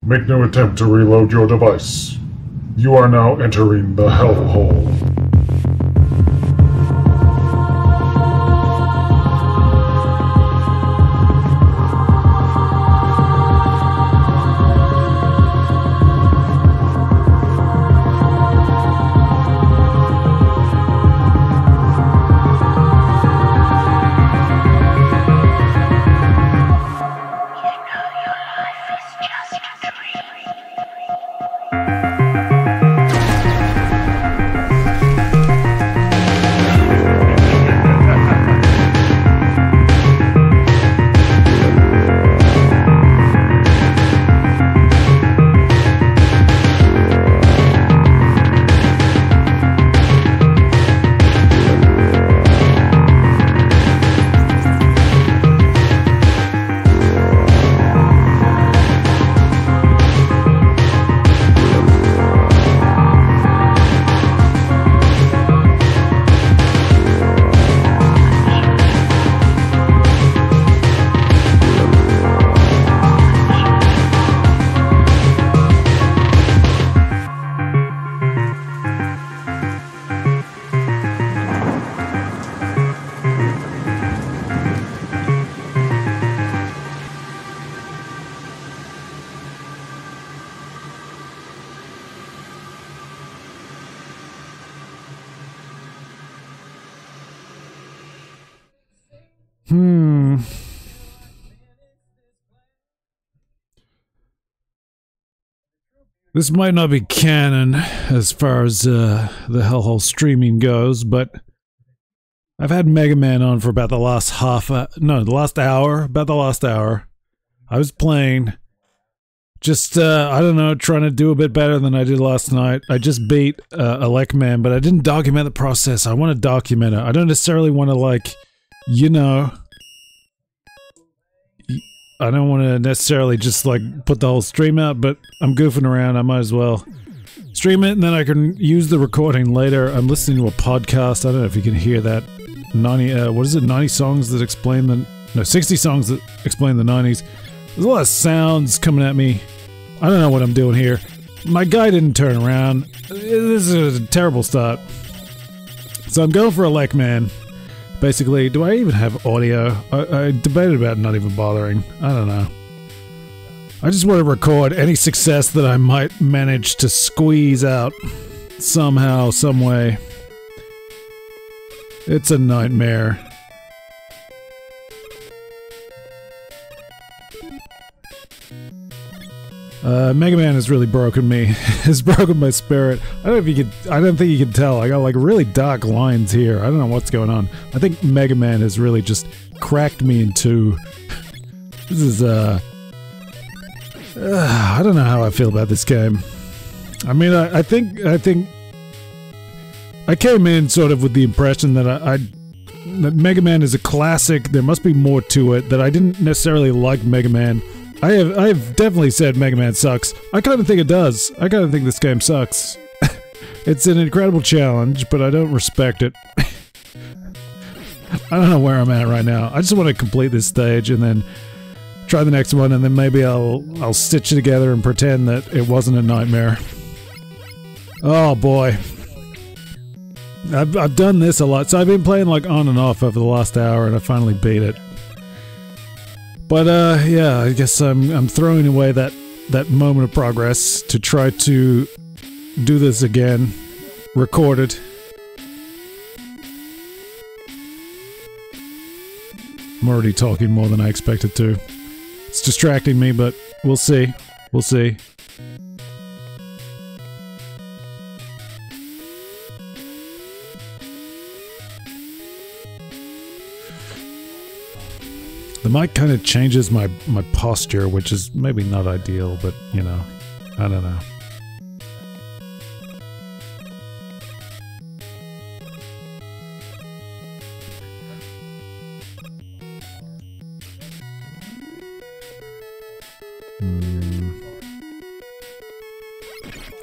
Make no attempt to reload your device. You are now entering the Hellhole. This might not be canon as far as the Hellhole streaming goes, but I've had Mega Man on for about the last about the last hour. I was playing, just, I don't know, trying to do a bit better than I did last night. I just beat Elecman, but I didn't document the process. I want to document it. I don't necessarily want to, like, you know, I don't want to necessarily just, like, put the whole stream out, but I'm goofing around. I might as well stream it, and then I can use the recording later. I'm listening to a podcast. I don't know if you can hear that. 90 songs that explain the... No, 60 songs that explain the 90s. There's a lot of sounds coming at me. I don't know what I'm doing here. My guy didn't turn around. This is a terrible start. So I'm going for Elecman. Basically, do I even have audio? I debated about not even bothering. I don't know. I just want to record any success that I might manage to squeeze out somehow, some way. It's a nightmare. Mega Man has really broken me. Has broken my spirit. I don't think you can tell. I got like really dark lines here. I don't know what's going on. I think Mega Man has really just cracked me in two. This is I don't know how I feel about this game. I mean, I think I came in sort of with the impression that that Mega Man is a classic. There must be more to it. That I didn't necessarily like Mega Man. I have definitely said Mega Man sucks. I kind of think it does. I kind of think this game sucks. It's an incredible challenge, but I don't respect it. I don't know where I'm at right now. I just want to complete this stage and then try the next one, and then maybe I'll stitch it together and pretend that it wasn't a nightmare. Oh boy. I've done this a lot. So I've been playing like on and off over the last hour, and I finally beat it. But, yeah, I guess I'm throwing away that moment of progress to try to do this again. Record it. I'm already talking more than I expected to. It's distracting me, but we'll see. We'll see. The mic kind of changes my posture, which is maybe not ideal, but, you know, I don't know.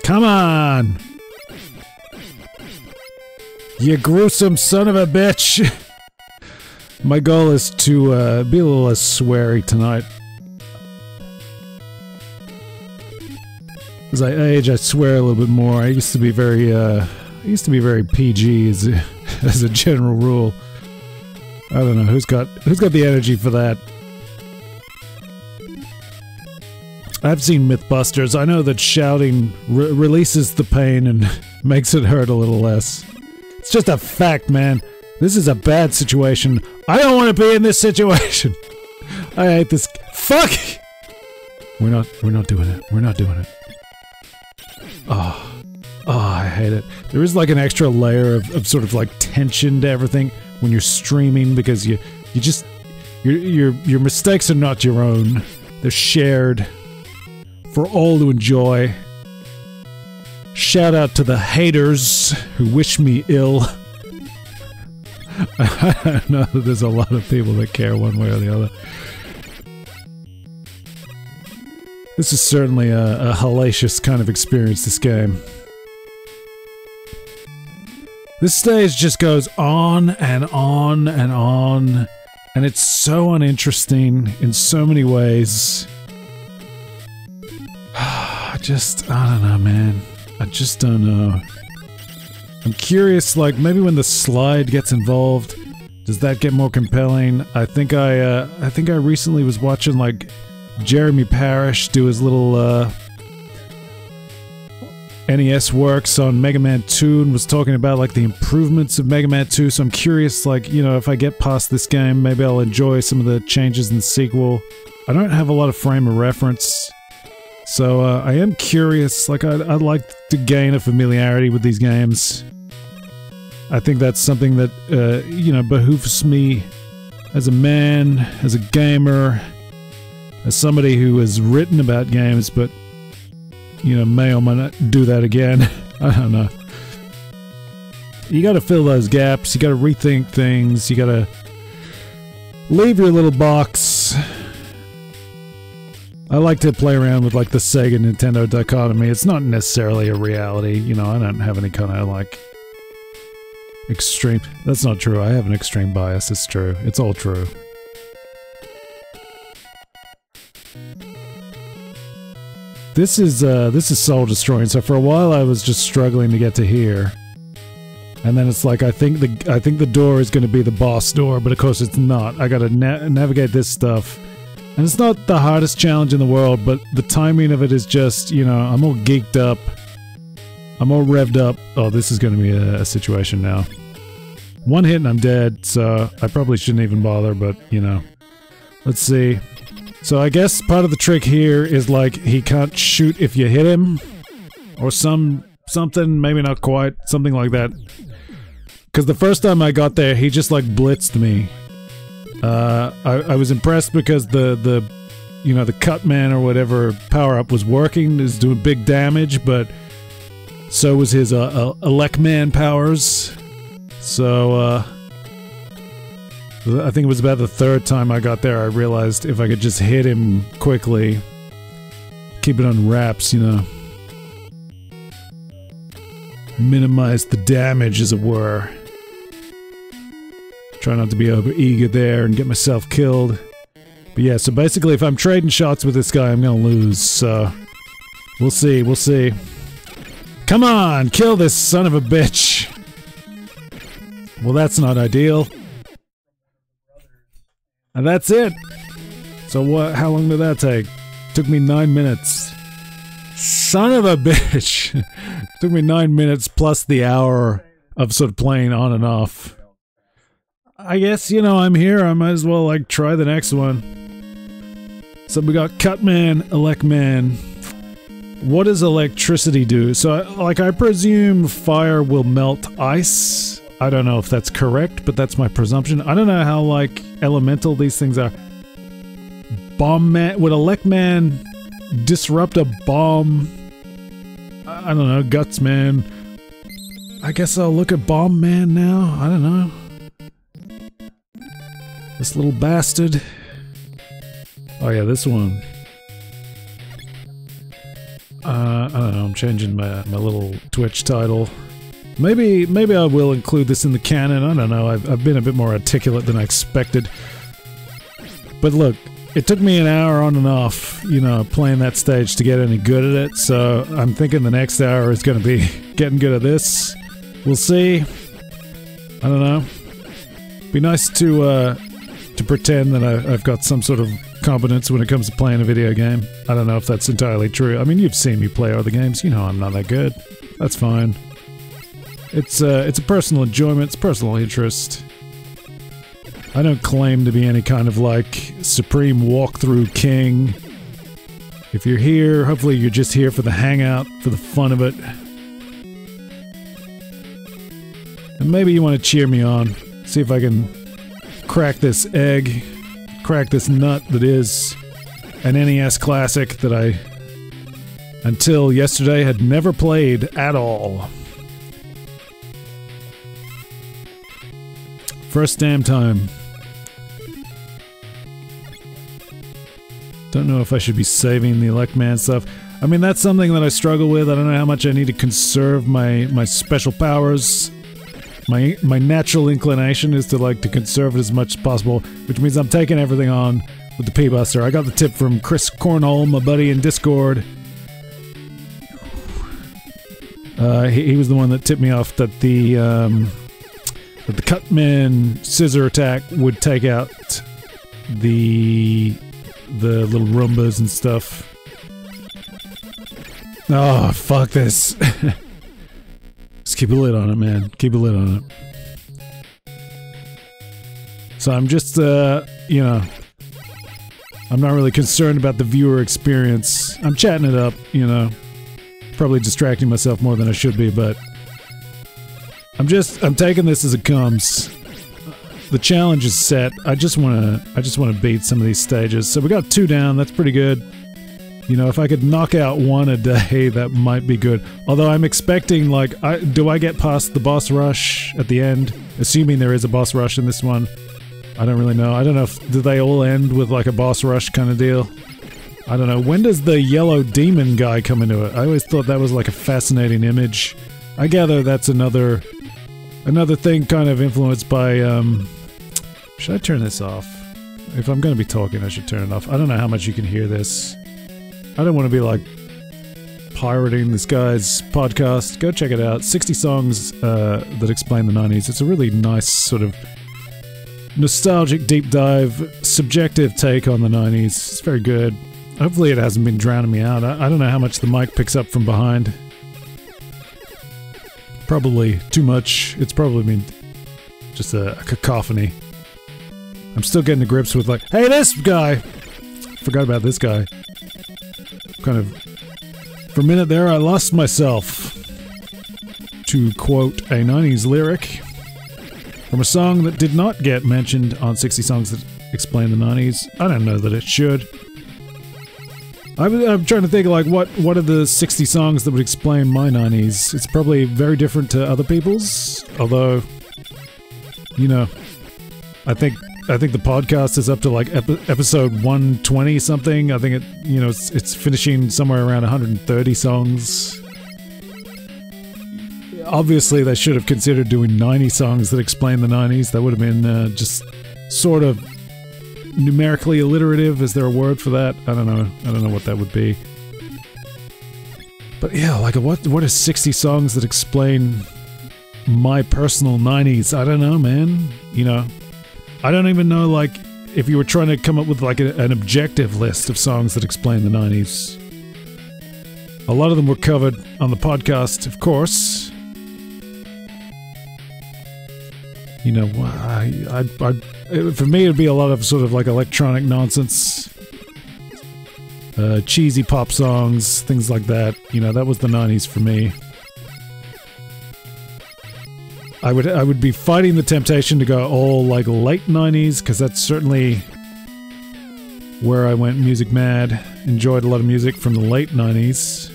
Come on! You gruesome son of a bitch! My goal is to be a little less sweary tonight. As I age, I swear a little bit more. I used to be very PG as a general rule. I don't know who's got the energy for that. I've seen Mythbusters. I know that shouting releases the pain and makes it hurt a little less. It's just a fact, man. This is a bad situation. I don't want to be in this situation. I hate this. Fuck! We're not doing it. We're not doing it. Oh, I hate it. There is like an extra layer of sort of like tension to everything when you're streaming because your mistakes are not your own. They're shared for all to enjoy. Shout out to the haters who wish me ill. I know that there's a lot of people that care one way or the other. This is certainly a hellacious kind of experience, this game. This stage just goes on and on and on, and it's so uninteresting in so many ways. I don't know, man. I just don't know. I'm curious, like, maybe when the slide gets involved, does that get more compelling? I think I recently was watching, like, Jeremy Parish do his little, NES works on Mega Man 2 and was talking about, like, the improvements of Mega Man 2, so I'm curious, like, you know, if I get past this game, maybe I'll enjoy some of the changes in the sequel. I don't have a lot of frame of reference, so, I am curious, like, I'd like to gain a familiarity with these games. I think that's something that, you know, behooves me as a man, as a gamer, as somebody who has written about games, but, you know, may or may not do that again. I don't know. You gotta fill those gaps, you gotta rethink things, you gotta leave your little box. I like to play around with, like, the Sega Nintendo dichotomy. It's not necessarily a reality, you know, I don't have any kind of, like, extreme... That's not true, I have an extreme bias, it's true. It's all true. This is soul destroying. So for a while I was just struggling to get to here, and then it's like I think the door is going to be the boss door, but of course it's not. I got to navigate this stuff, and it's not the hardest challenge in the world, but the timing of it is just, you know, I'm all geeked up, I'm all revved up. Oh, this is going to be a situation now. One hit and I'm dead, so I probably shouldn't even bother. But you know, let's see. So I guess part of the trick here is, like, he can't shoot if you hit him, or something, maybe not quite, something like that. Because the first time I got there, he just, like, blitzed me. I was impressed because the you know, the Cutman or whatever power-up was working, is doing big damage, but so was his Elecman powers. So, I think it was about the third time I got there I realized if I could just hit him quickly, keep it on wraps, you know. Minimize the damage, as it were. Try not to be over eager there and get myself killed. But yeah, so basically if I'm trading shots with this guy, I'm gonna lose, so... We'll see, we'll see. Come on, kill this son of a bitch! Well, that's not ideal. And that's it! So what? How long did that take? Took me 9 minutes. Son of a bitch! Took me 9 minutes plus the hour of sort of playing on and off. I guess, you know, I'm here, I might as well, like, try the next one. So we got Cutman, Elecman. What does electricity do? So, like, I presume fire will melt ice. I don't know if that's correct, but that's my presumption. I don't know how, like, elemental these things are. Bomb Man... Would Elecman disrupt a bomb? I don't know. Guts Man. I guess I'll look at Bomb Man now. I don't know. This little bastard. Oh yeah, this one. I don't know. I'm changing my little Twitch title. Maybe I will include this in the canon. I don't know. I've been a bit more articulate than I expected. But look, it took me an hour on and off, you know, playing that stage to get any good at it, so I'm thinking the next hour is going to be getting good at this. We'll see. I don't know. Be nice to pretend that I've got some sort of competence when it comes to playing a video game. I don't know if that's entirely true. I mean, you've seen me play other games. You know I'm not that good. That's fine. It's a personal enjoyment. It's personal interest. I don't claim to be any kind of, like, supreme walkthrough king. If you're here, hopefully you're just here for the hangout, for the fun of it. And maybe you want to cheer me on. See if I can crack this egg, crack this nut that is an NES classic that I, until yesterday, had never played at all. First damn time. Don't know if I should be saving the Elecman stuff. I mean, that's something that I struggle with. I don't know how much I need to conserve my special powers. My natural inclination is to like to conserve it as much as possible, which means I'm taking everything on with the P-Buster. I got the tip from Chris Cornhole, my buddy in Discord. He was the one that tipped me off that the Cutman scissor attack would take out the little Roombas and stuff. Oh, fuck this. Just keep a lid on it, man. Keep a lid on it. So I'm just, you know, I'm not really concerned about the viewer experience. I'm chatting it up, you know. Probably distracting myself more than I should be, but I'm taking this as it comes. The challenge is set. I just wanna beat some of these stages. So we got 2 down, that's pretty good. You know, if I could knock out 1 a day, that might be good. Although I'm expecting, like, do I get past the boss rush at the end? Assuming there is a boss rush in this one. I don't really know. I don't know if, do they all end with, like, a boss rush kind of deal? I don't know. When does the yellow demon guy come into it? I always thought that was, like, a fascinating image. I gather that's another thing kind of influenced by, should I turn this off? If I'm gonna be talking, I should turn it off. I don't know how much you can hear this. I don't want to be, like, pirating this guy's podcast. Go check it out. 60 songs that explain the 90s. It's a really nice sort of nostalgic, deep dive, subjective take on the 90s. It's very good. Hopefully it hasn't been drowning me out. I don't know how much the mic picks up from behind. Probably too much. It's probably been just a cacophony. I'm still getting to grips with, like, hey, this guy! Forgot about this guy. Kind of, for a minute there, I lost myself. To quote a 90s lyric from a song that did not get mentioned on 60 Songs That Explain the 90s. I don't know that it should. I'm trying to think, like, what are the 60 songs that would explain my 90s? It's probably very different to other people's, although, you know, I think the podcast is up to, like, episode 120 something. I think it, you know, it's finishing somewhere around 130 songs. Obviously, they should have considered doing 90 songs that explain the 90s. That would have been just sort of numerically alliterative. Is there a word for that? I don't know. I don't know what that would be. But yeah, like, what are 60 songs that explain my personal 90s? I don't know, man. You know, I don't even know, like, if you were trying to come up with, like, an objective list of songs that explain the 90s. A lot of them were covered on the podcast, of course. You know, for me it'd be a lot of sort of, like, electronic nonsense. Cheesy pop songs, things like that. You know, that was the 90s for me. I would be fighting the temptation to go all, like, late 90s, because that's certainly where I went music mad. Enjoyed a lot of music from the late 90s.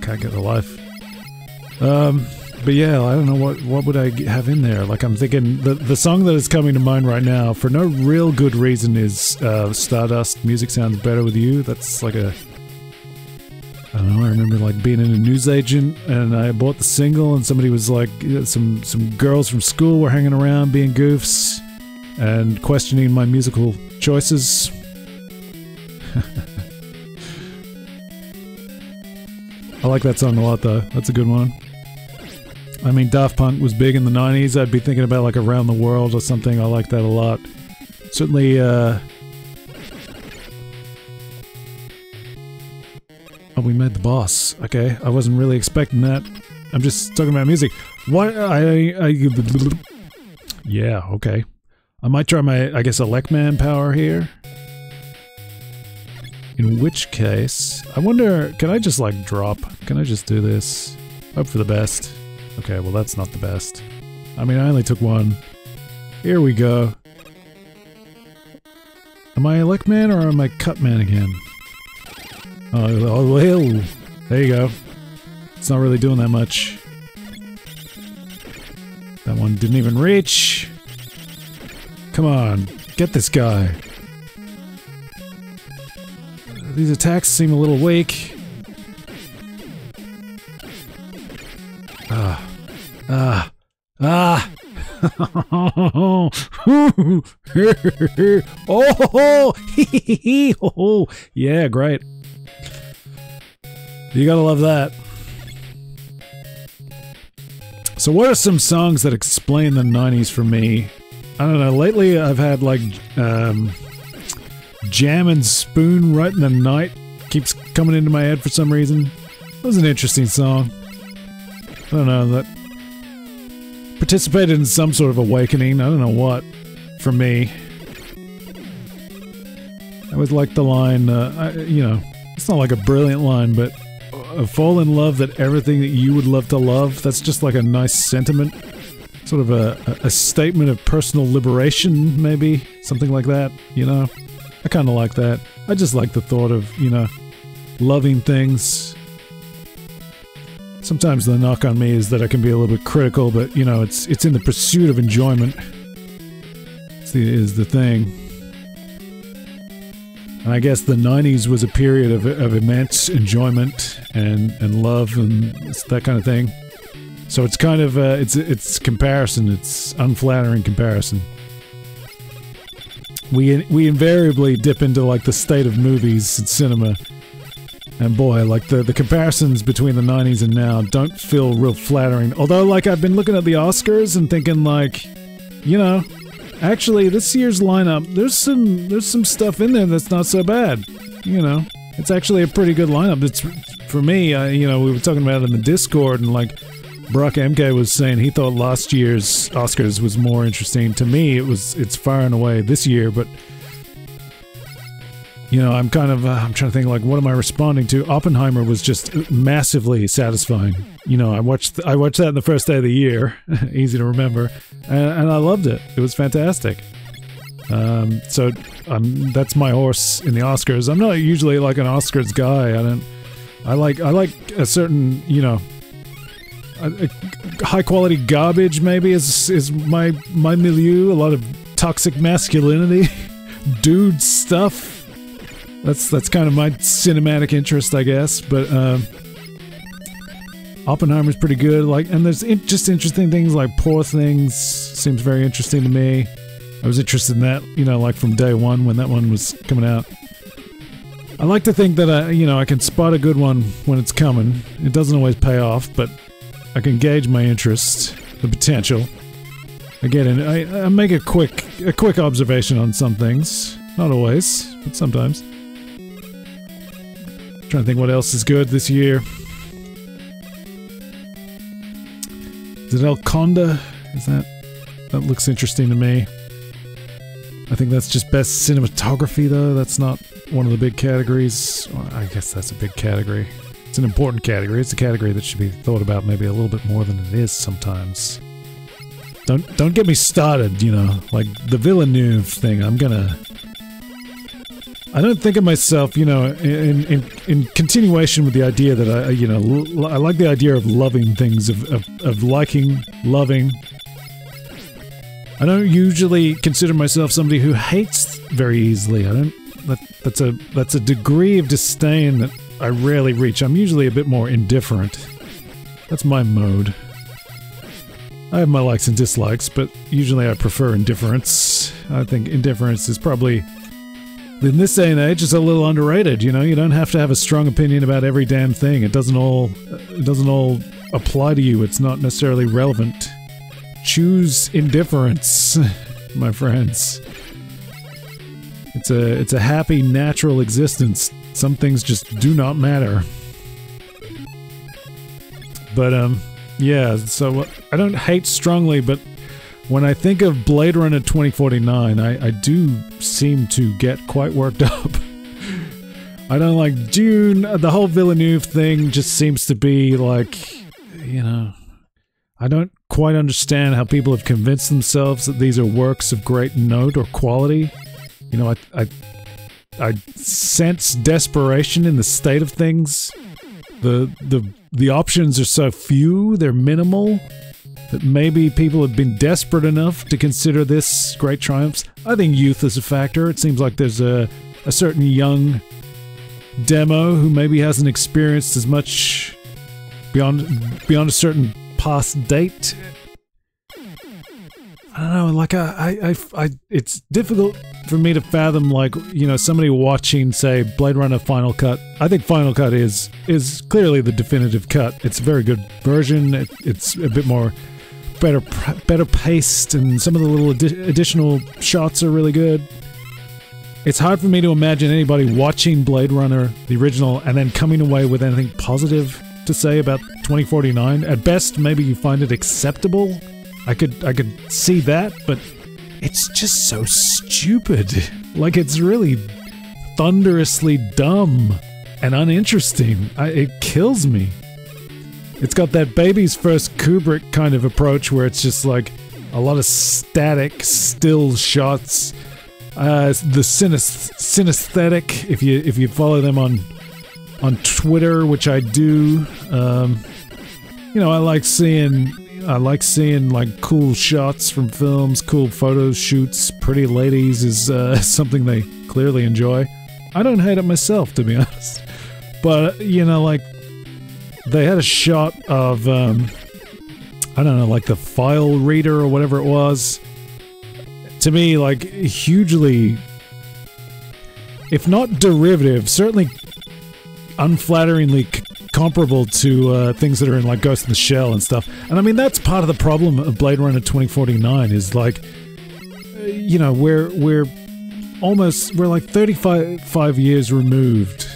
Can't get the life. But yeah, I don't know what would I have in there. Like, I'm thinking the song that is coming to mind right now for no real good reason is Stardust. Music Sounds Better With You. That's like a, I don't know, I remember, like, being in a newsagent and I bought the single and somebody was like, some girls from school were hanging around being goofs and questioning my musical choices. I like that song a lot though, that's a good one. I mean, Daft Punk was big in the 90s, I'd be thinking about like Around the World or something, I like that a lot. Certainly, oh, we made the boss. Okay, I wasn't really expecting that. I'm just talking about music. What? Yeah, okay. I might try my, I guess, Elecman power here. In which case, I wonder, can I just like drop? Can I just do this? Hope for the best. Okay, well that's not the best. I mean, I only took one. Here we go. Am I Elecman or am I Cutman again? Oh, well, there you go. It's not really doing that much. That one didn't even reach. Come on, get this guy. These attacks seem a little weak. Oh, yeah, great. You gotta love that. So what are some songs that explain the 90s for me? I don't know, lately I've had like, Jam and Spoon Right in the Night keeps coming into my head for some reason. That was an interesting song. I don't know, that participated in some sort of awakening, I don't know what, for me. I would like the line, you know, it's not like a brilliant line, but fall in love that everything that you would love to love, that's just like a nice sentiment. Sort of a statement of personal liberation, maybe? Something like that, you know? I kind of like that. I just like the thought of, you know, loving things. Sometimes the knock on me is that I can be a little bit critical, but, you know, it's in the pursuit of enjoyment. Is the thing. And I guess the 90s was a period of immense enjoyment and love and that kind of thing. So it's kind of, it's comparison, it's unflattering comparison. We invariably dip into like the state of movies and cinema. And boy, like the comparisons between the 90s and now don't feel real flattering. Although like I've been looking at the Oscars and thinking like, you know, actually this year's lineup, there's some stuff in there that's not so bad. You know, it's actually a pretty good lineup. It's, for me, you know, we were talking about it in the Discord and like, Brock MK was saying he thought last year's Oscars was more interesting. To me, it's far and away this year, but you know, I'm kind of I'm trying to think like, what am I responding to? Oppenheimer was just massively satisfying. You know, I watched that in the first day of the year, easy to remember, and I loved it. It was fantastic. So that's my horse in the Oscars. I'm not usually like an Oscars guy. I like a certain, you know, high quality garbage maybe is my milieu. A lot of toxic masculinity, dude stuff. That's kind of my cinematic interest, I guess. But Oppenheimer's pretty good. Like, and there's just interesting things like Poor Things seems very interesting to me. I was interested in that, you know, like from day one when that one was coming out. I like to think that you know, I can spot a good one when it's coming. It doesn't always pay off, but I can gauge my interest, the potential. Again, I make a quick observation on some things. Not always, but sometimes. Trying to think what else is good this year. Is it El Conda? That looks interesting to me. I think that's just best cinematography though. That's not one of the big categories. Well, I guess that's a big category. It's an important category. It's a category that should be thought about maybe a little bit more than it is sometimes. Don't get me started, you know, like the Villeneuve thing. I don't think of myself, you know, in continuation with the idea that I like the idea of loving things, of liking, loving. I don't usually consider myself somebody who hates very easily. That's a degree of disdain that I rarely reach. I'm usually a bit more indifferent. That's my mode. I have my likes and dislikes, but usually I prefer indifference. I think indifference is probably, in this day and age, it's a little underrated. You know, you don't have to have a strong opinion about every damn thing. It doesn't all apply to you. It's not necessarily relevant. Choose indifference, my friends. It's a happy, natural existence. Some things just do not matter. But yeah, so I don't hate strongly, but when I think of Blade Runner 2049, I do seem to get quite worked up. I don't like Dune. The whole Villeneuve thing just seems to be like, you know, I don't quite understand how people have convinced themselves that these are works of great note or quality. You know, I sense desperation in the state of things. The options are so few, they're minimal, that maybe people have been desperate enough to consider this great triumphs. I think youth is a factor. It seems like there's a certain young demo who maybe hasn't experienced as much beyond a certain past date. I don't know, like it's difficult for me to fathom, like, you know, somebody watching, say, Blade Runner Final Cut. I think Final Cut is clearly the definitive cut. It's a very good version. It's a bit more better paced, and some of the little additional shots are really good. It's hard for me to imagine anybody watching Blade Runner, the original, and then coming away with anything positive to say about 2049. At best, maybe you find it acceptable. I could see that, but it's just so stupid. Like, it's really thunderously dumb and uninteresting. It kills me. It's got that baby's first Kubrick kind of approach where it's just like a lot of static, still shots. The synesthetic, if you follow them on Twitter, which I do, you know, I like seeing like cool shots from films, cool photo shoots, pretty ladies is something they clearly enjoy. I don't hate it myself, to be honest. But, you know, like, they had a shot of, I don't know, like the file reader or whatever it was. To me, like, hugely, if not derivative, certainly unflatteringly comparable to things that are in, like, Ghost in the Shell and stuff. And I mean, that's part of the problem of Blade Runner 2049 is, like, you know, we're like 35 years removed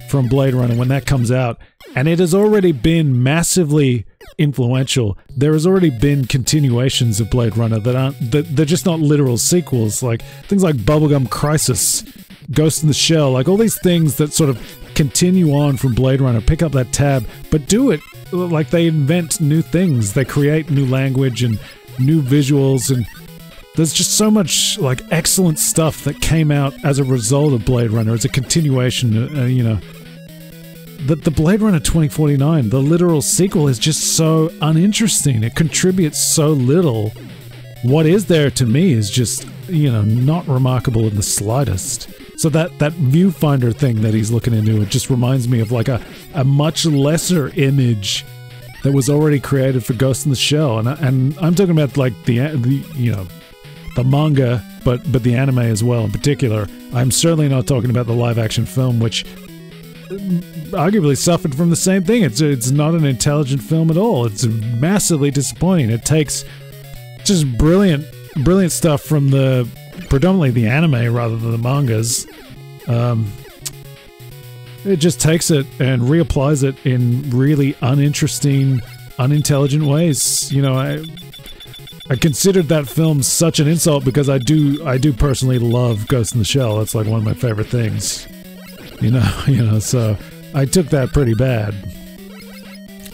from Blade Runner when that comes out, and it has already been massively influential. There has already been continuations of Blade Runner they're just not literal sequels, like things like Bubblegum Crisis, Ghost in the Shell, like all these things that sort of continue on from Blade Runner, pick up that tab, but do it like they invent new things, they create new language and new visuals, and there's just so much, like, excellent stuff that came out as a result of Blade Runner, as a continuation, you know. The Blade Runner 2049, the literal sequel, is just so uninteresting. It contributes so little. What is there to me is just, you know, not remarkable in the slightest. So that viewfinder thing that he's looking into, it just reminds me of like a much lesser image that was already created for Ghost in the Shell. And I'm talking about like the you know, the manga, but the anime as well in particular. I'm certainly not talking about the live action film, which arguably suffered from the same thing. It's not an intelligent film at all. It's massively disappointing. It takes just brilliant stuff from predominantly the anime rather than the mangas. It just takes it and reapplies it in really uninteresting, unintelligent ways. You know, I considered that film such an insult because I do personally love Ghost in the Shell. It's like one of my favorite things. You know, so I took that pretty bad.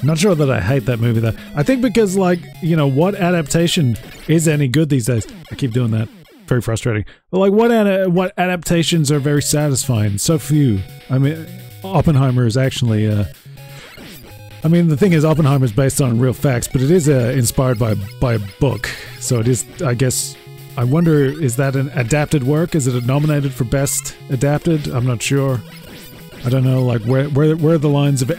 I'm not sure that I hate that movie though. I think because, like, you know, what adaptation is any good these days? I keep doing that. Very frustrating. But like, what adaptations are very satisfying? So few. I mean, Oppenheimer is actually. I mean, the thing is, Oppenheimer is based on real facts, but it is inspired by a book. So it is, I guess. I wonder, is that an adapted work? Is it nominated for Best Adapted? I'm not sure. I don't know, like, where are the lines of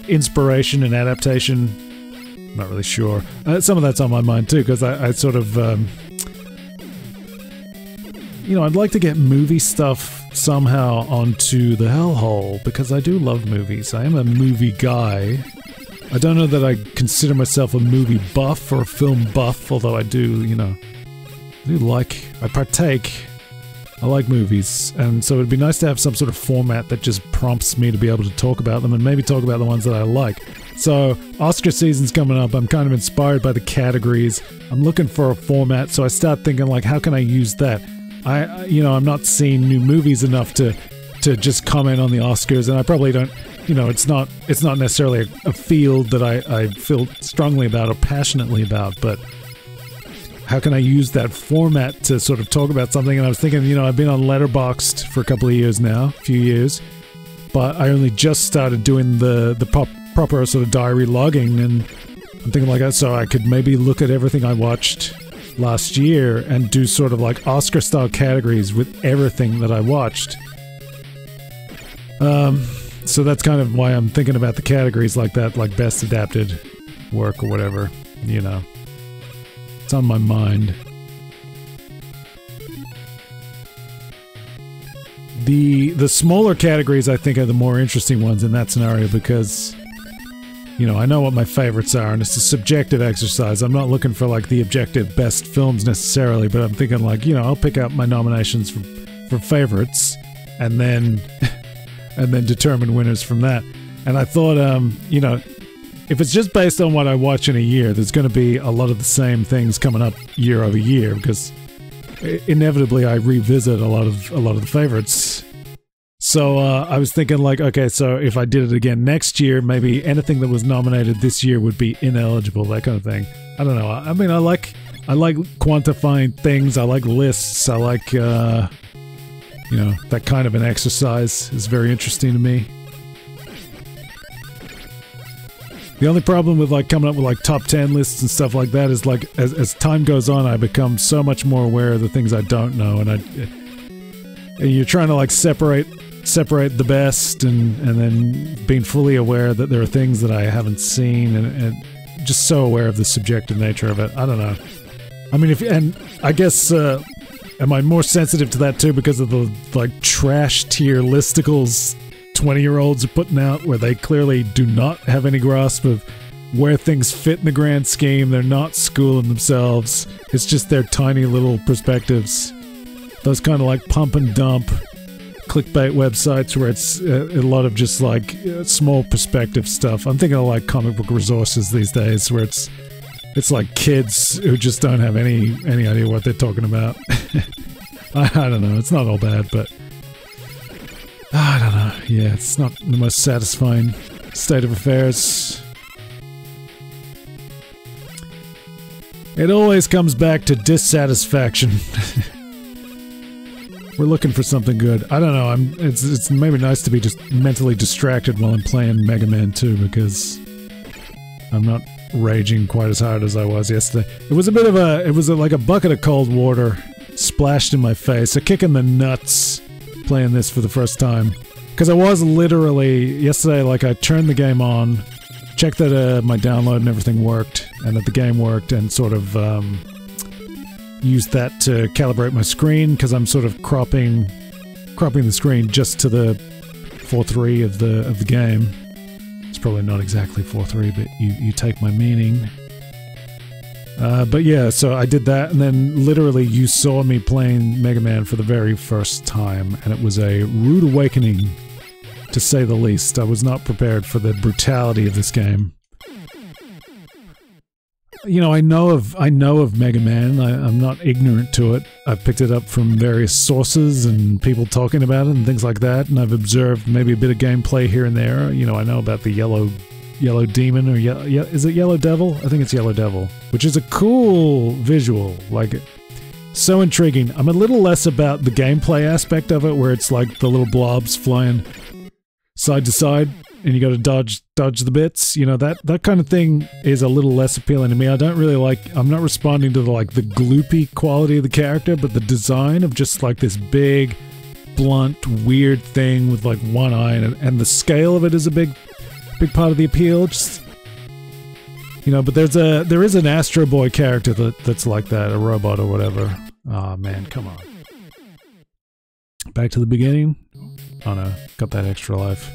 inspiration and adaptation? not really sure. Some of that's on my mind too, because I sort of, you know, I'd like to get movie stuff somehow onto the Hellhole, because I do love movies. I am a movie guy. I don't know that I consider myself a movie buff or a film buff, although I do, you know, I partake. I like movies, and so it'd be nice to have some sort of format that just prompts me to be able to talk about them and maybe talk about the ones that I like. So, Oscar season's coming up. I'm kind of inspired by the categories. I'm looking for a format, so I start thinking, like, how can I use that? You know, I'm not seeing new movies enough to just comment on the Oscars, and I probably don't, you know, it's not necessarily a field that I feel strongly about or passionately about, but how can I use that format to sort of talk about something? And I was thinking, you know, I've been on Letterboxd for a couple of years now, a few years, but I only just started doing the proper sort of diary logging, and I'm thinking like, so I could maybe look at everything I watched last year and do sort of like Oscar-style categories with everything that I watched. So that's kind of why I'm thinking about the categories like that, like best adapted work or whatever, you know. It's on my mind. The smaller categories, I think, are the more interesting ones in that scenario because, you know, I know what my favorites are, and it's a subjective exercise. I'm not looking for, like, the objective best films necessarily, but I'm thinking, like, you know, I'll pick out my nominations for favorites, and then and then determine winners from that. And I thought, you know, if it's just based on what I watch in a year, there's going to be a lot of the same things coming up year over year because inevitably I revisit a lot of the favorites. So I was thinking like, okay, so if I did it again next year, maybe anything that was nominated this year would be ineligible, that kind of thing. I don't know. I mean, I like quantifying things. I like lists. I like, you know, that kind of an exercise is very interesting to me. The only problem with like coming up with like top 10 lists and stuff like that is like as time goes on, I become so much more aware of the things I don't know, and you're trying to like separate the best, and then being fully aware that there are things that I haven't seen, and just so aware of the subjective nature of it. I don't know. I mean, and I guess am I more sensitive to that too because of the like trash tier listicles 20-year-olds are putting out, where they clearly do not have any grasp of where things fit in the grand scheme. They're not schooling themselves. It's just their tiny little perspectives. Those kind of like pump and dump clickbait websites where it's a lot of just like small perspective stuff. I'm thinking of like comic book resources these days where it's like kids who just don't have any idea what they're talking about. I don't know. It's not all bad, but I don't know. Yeah, it's not the most satisfying state of affairs. It always comes back to dissatisfaction. We're looking for something good. I don't know. It's maybe nice to be just mentally distracted while I'm playing Mega Man 2 because I'm not raging quite as hard as I was yesterday. It was a bit of like a bucket of cold water splashed in my face. A kick in the nuts playing this for the first time. Because I was literally, yesterday, like, I turned the game on, checked that my download and everything worked, and that the game worked, and sort of used that to calibrate my screen, because I'm sort of cropping the screen just to the 4:3 of the game. It's probably not exactly 4:3, but you take my meaning. But yeah, so I did that, and then literally you saw me playing Mega Man for the very first time, and it was a rude awakening, to say the least. I was not prepared for the brutality of this game. You know, I know of Mega Man. I'm not ignorant to it. I've picked it up from various sources and people talking about it and things like that, and I've observed maybe a bit of gameplay here and there. You know, I know about the Yellow Demon, or is it Yellow Devil? I think it's Yellow Devil, which is a cool visual, like, so intriguing. I'm a little less about the gameplay aspect of it, where it's like the little blobs flying side to side, and you gotta dodge the bits. You know, that kind of thing is a little less appealing to me. I don't really like, I'm not responding to the, like, the gloopy quality of the character, but the design of just like this big, blunt, weird thing with like one eye, and the scale of it is a big part of the appeal. Just, You know, but there is an Astro Boy character that's like that, a robot or whatever. Oh man, come on. Back to the beginning? Oh no, got that extra life.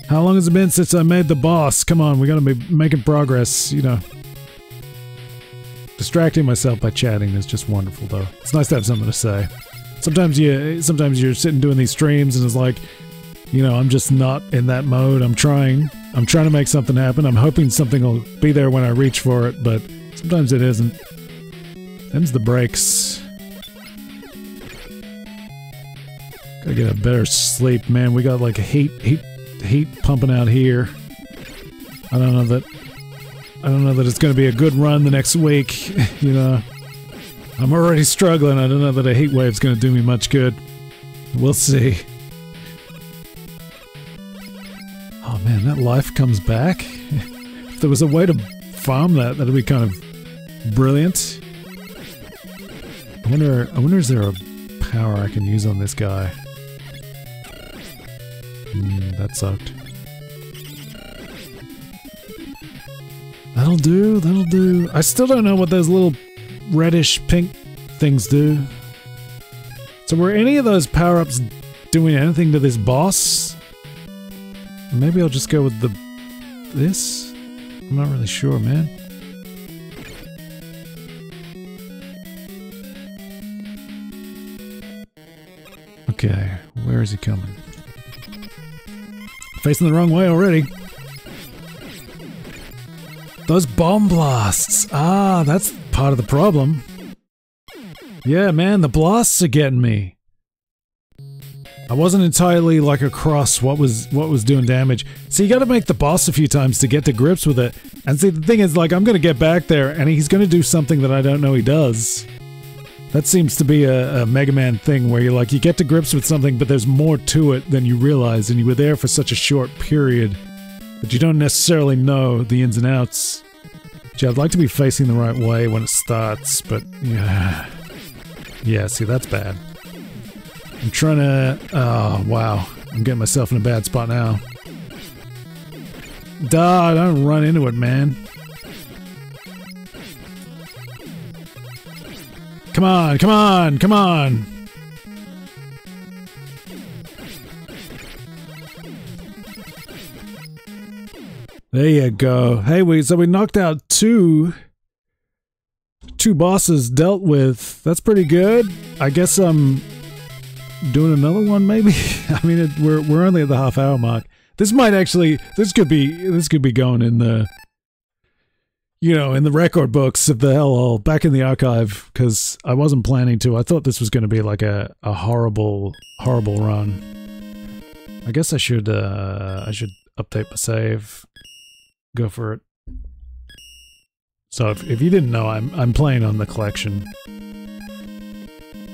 How long has it been since I made the boss? Come on, we gotta be making progress, you know. Distracting myself by chatting is just wonderful though. It's nice to have something to say. Sometimes you're sitting doing these streams and it's like, you know, I'm just not in that mode. I'm trying to make something happen. I'm hoping something will be there when I reach for it, but sometimes it isn't. Them's the breaks. Gotta get a better sleep, man. We got like a heat pumping out here. I don't know that it's gonna be a good run the next week. You know, I'm already struggling. I don't know that a heat wave's gonna do me much good. We'll see. Oh man, that life comes back. If there was a way to farm that, that'd be kind of brilliant. I wonder is there a power I can use on this guy? That sucked. That'll do. I still don't know what those little reddish pink things do. So were any of those power-ups doing anything to this boss? Maybe I'll just go with this? I'm not really sure, man. Okay, where is he coming? Facing the wrong way already. Those bomb blasts! Ah, that's part of the problem. Yeah, man, the blasts are getting me. I wasn't entirely like across what was doing damage. So you gotta make the boss a few times to get to grips with it. And see, the thing is, like, I'm gonna get back there and he's gonna do something that I don't know he does. That seems to be a Mega Man thing where you get to grips with something but there's more to it than you realize, and you were there for such a short period that you don't necessarily know the ins and outs. Gee, I'd like to be facing the right way when it starts, but yeah. Yeah, see, that's bad. I'm trying to... Oh, wow. I'm getting myself in a bad spot now. Duh, don't run into it, man. Come on, come on, come on! There you go. Hey, so we knocked out two bosses dealt with. That's pretty good. I guess I'm doing another one, maybe. I mean, we're only at the half-hour mark. This might actually, this could be going in the, you know, in the record books of the Hellhole, back in the archive, because I wasn't planning to. I thought this was going to be like a horrible run. I guess I should update my save. Go for it. So if you didn't know, I'm playing on the collection.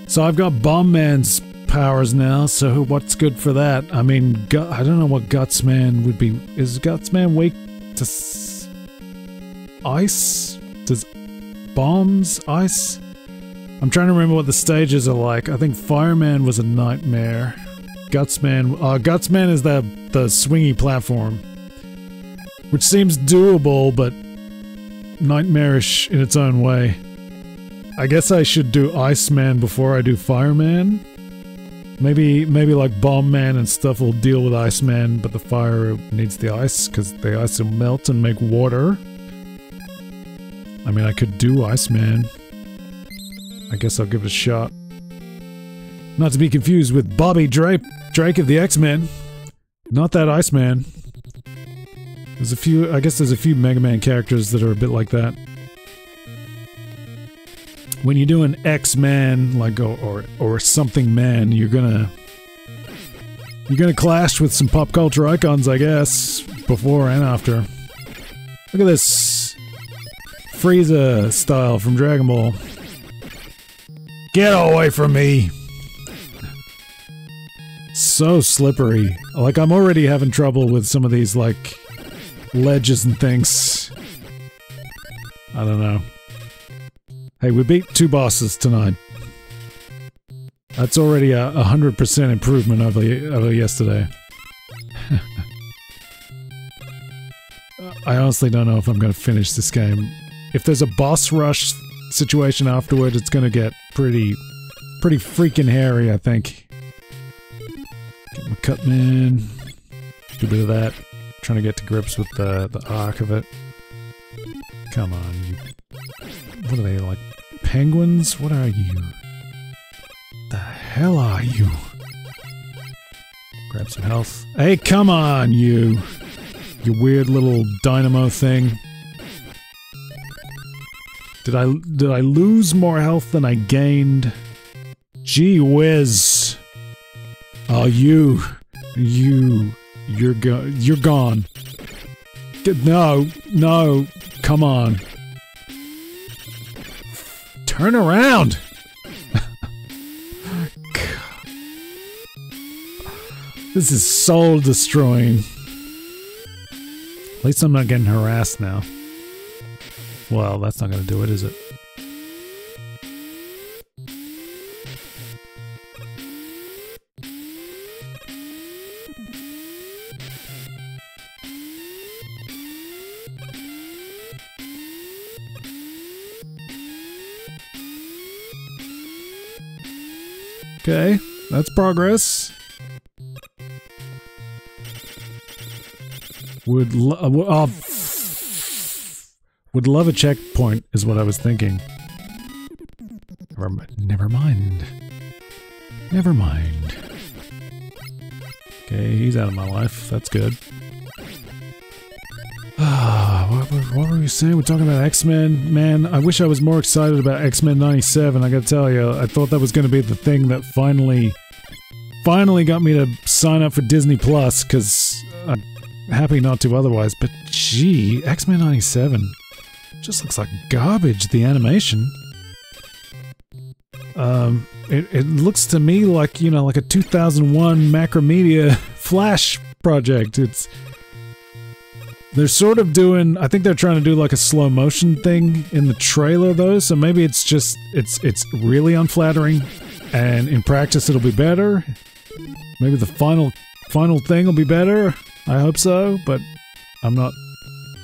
So I've got Bomb Man's powers now, so what's good for that? I mean, I don't know what Gutsman would be. Is Gutsman weak to ice? Does bombs ice? I'm trying to remember what the stages are like. I think Fireman was a nightmare. Gutsman is the swingy platform, which seems doable, but nightmarish in its own way. I guess I should do Iceman before I do Fireman. Maybe like Bomb Man and stuff will deal with Iceman, but the fire needs the ice, because the ice will melt and make water. I mean, I could do Iceman. I guess I'll give it a shot. Not to be confused with Bobby Drake of the X-Men. Not that Iceman. There's a few, I guess there's a few Mega Man characters that are a bit like that. When you do an X-Man, like, or something man, you're gonna clash with some pop culture icons, I guess, before and after. Look at this Frieza style from Dragon Ball. Get away from me! So slippery. Like, I'm already having trouble with some of these, like, ledges and things. I don't know. Hey, we beat 2 bosses tonight. That's already a 100% improvement over yesterday. I honestly don't know if I'm going to finish this game. If there's a boss rush situation afterward, it's going to get pretty freaking hairy, I think. Get my Cutman. Do a bit of that. Trying to get to grips with the arc of it. Come on, you... What are they, like penguins? What are you? The hell are you? Grab some health. Hey, come on, you! You weird little dynamo thing. Did I lose more health than I gained? Gee whiz! Oh, you're gone. No, come on. Turn around! This is soul destroying. At least I'm not getting harassed now. Well, that's not gonna do it, is it? Okay, that's progress. Would love a checkpoint, is what I was thinking. Never mind. Never mind. Okay, he's out of my life. That's good. What were we saying? We're talking about X-Men. Man, I wish I was more excited about X-Men 97. I gotta tell you, I thought that was gonna be the thing that finally got me to sign up for Disney Plus, because I'm happy not to otherwise. But gee, X-Men 97 just looks like garbage, the animation. It looks to me like, you know, like a 2001 Macromedia Flash project. They're sort of doing, I think they're trying to do like a slow motion thing in the trailer though, so maybe it's just, it's really unflattering, and in practice it'll be better. Maybe the final thing will be better. I hope so, but I'm not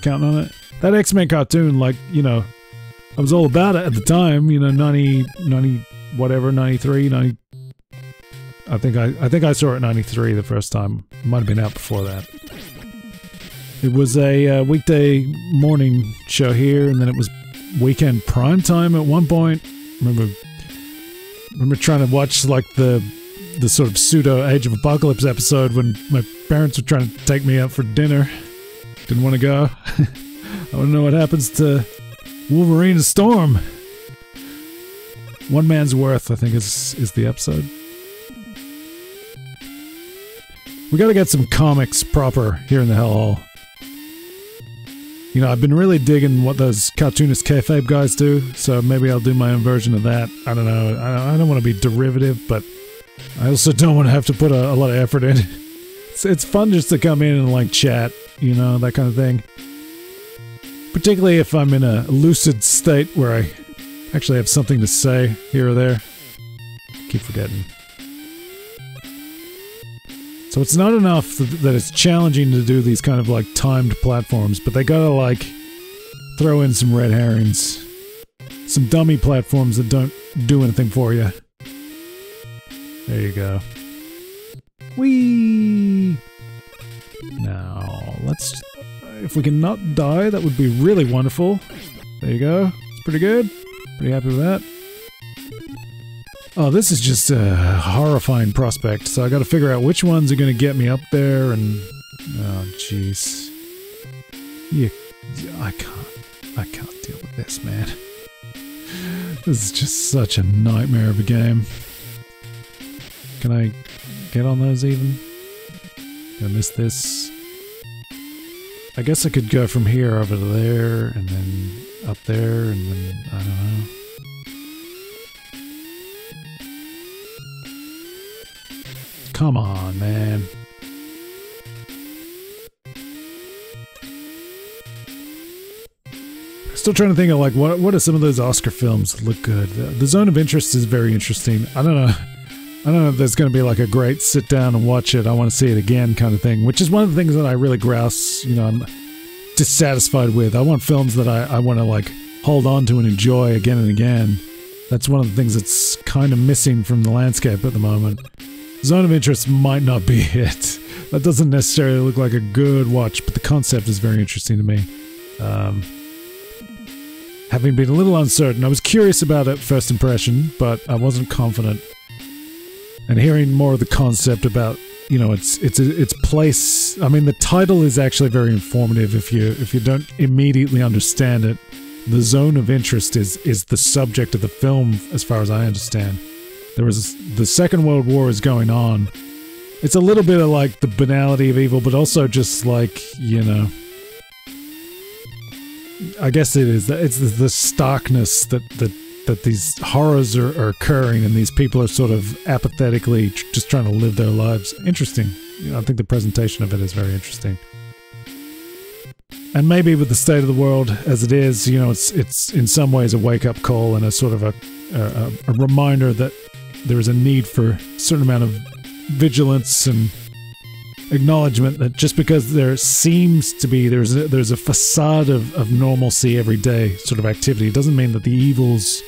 counting on it. That X-Men cartoon, like, you know, I was all about it at the time, you know, 90 whatever, 93, 90... I think I saw it in 93 the first time. It might have been out before that. It was a weekday morning show here, and then it was weekend prime time at one point. Remember trying to watch like the sort of pseudo Age of Apocalypse episode when my parents were trying to take me out for dinner. Didn't want to go. I want to know what happens to Wolverine and Storm. One Man's Worth, I think, is the episode. We gotta get some comics proper here in the Hellhole. You know, I've been really digging what those cartoonist kayfabe guys do, so maybe I'll do my own version of that. I don't know. I don't want to be derivative, but I also don't want to have to put a lot of effort in. It's fun just to come in and, like, chat, you know, that kind of thing. Particularly if I'm in a lucid state where I actually have something to say here or there. Keep forgetting. So it's not enough that it's challenging to do these kind of like timed platforms, but they gotta like throw in some red herrings. Some dummy platforms that don't do anything for you. There you go. Whee! Now, let's... if we can not die, that would be really wonderful. There you go. It's pretty good. Pretty happy with that. Oh, this is just a horrifying prospect, so I gotta figure out which ones are gonna get me up there, and... oh, jeez. I can't deal with this, man. This is just such a nightmare of a game. Can I get on those even? Did I miss this? I guess I could go from here over to there, and then up there, and then... I don't know. Come on, man. Still trying to think of, like, what are some of those Oscar films that look good? The Zone of Interest is very interesting. I don't know if there's going to be, like, a great sit down and watch it, I want to see it again kind of thing, which is one of the things that I really grouse, you know, dissatisfied with. I want films that I want to like hold on to and enjoy again and again. That's one of the things that's kind of missing from the landscape at the moment. Zone of Interest might not be it. That doesn't necessarily look like a good watch, but the concept is very interesting to me. Having been a little uncertain, I was curious about it first impression, but I wasn't confident. And hearing more of the concept about, you know, its place. I mean, the title is actually very informative if you don't immediately understand it. The zone of interest is the subject of the film, as far as I understand. The Second World War is going on. It's a little bit of like the banality of evil, but also just like, you know, I guess it is. It's the starkness that these horrors are occurring, and these people are sort of apathetically just trying to live their lives. Interesting. You know, I think the presentation of it is very interesting. And maybe with the state of the world as it is, you know, it's in some ways a wake-up call and a sort of a reminder that there is a need for a certain amount of vigilance and acknowledgement that just because there seems to be there's a facade of normalcy every day sort of activity, it doesn't mean that the evils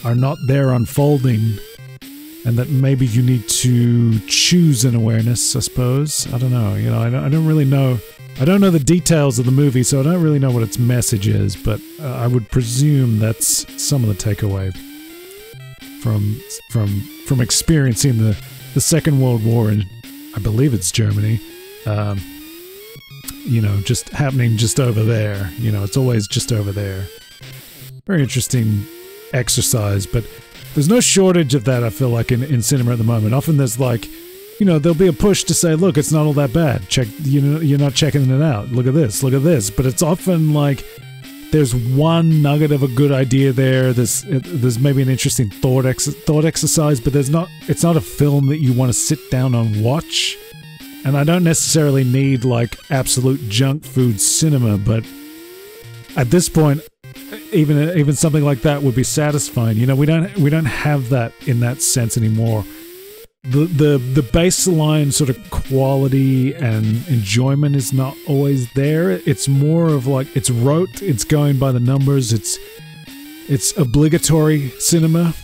are not there unfolding, and that maybe you need to choose an awareness, I suppose. I don't know, you know, I don't really know. I don't know the details of the movie, so I don't really know what its message is, but I would presume that's some of the takeaway from experiencing the Second World War in, I believe it's Germany, you know, just happening just over there. You know, it's always just over there. Very interesting exercise, but there's no shortage of that, I feel like, in cinema at the moment. Often there's like, you know, there'll be a push to say, look, it's not all that bad. Check, you know, you're not checking it out. Look at this, look at this. But it's often like there's one nugget of a good idea there. There's maybe an interesting thought exercise, but it's not a film that you want to sit down and watch. And I don't necessarily need like absolute junk food cinema, but at this point, even something like that would be satisfying. You know, we don't have that in that sense anymore. The baseline sort of quality and enjoyment is not always there. It's more of like, it's rote, it's going by the numbers, it's obligatory cinema.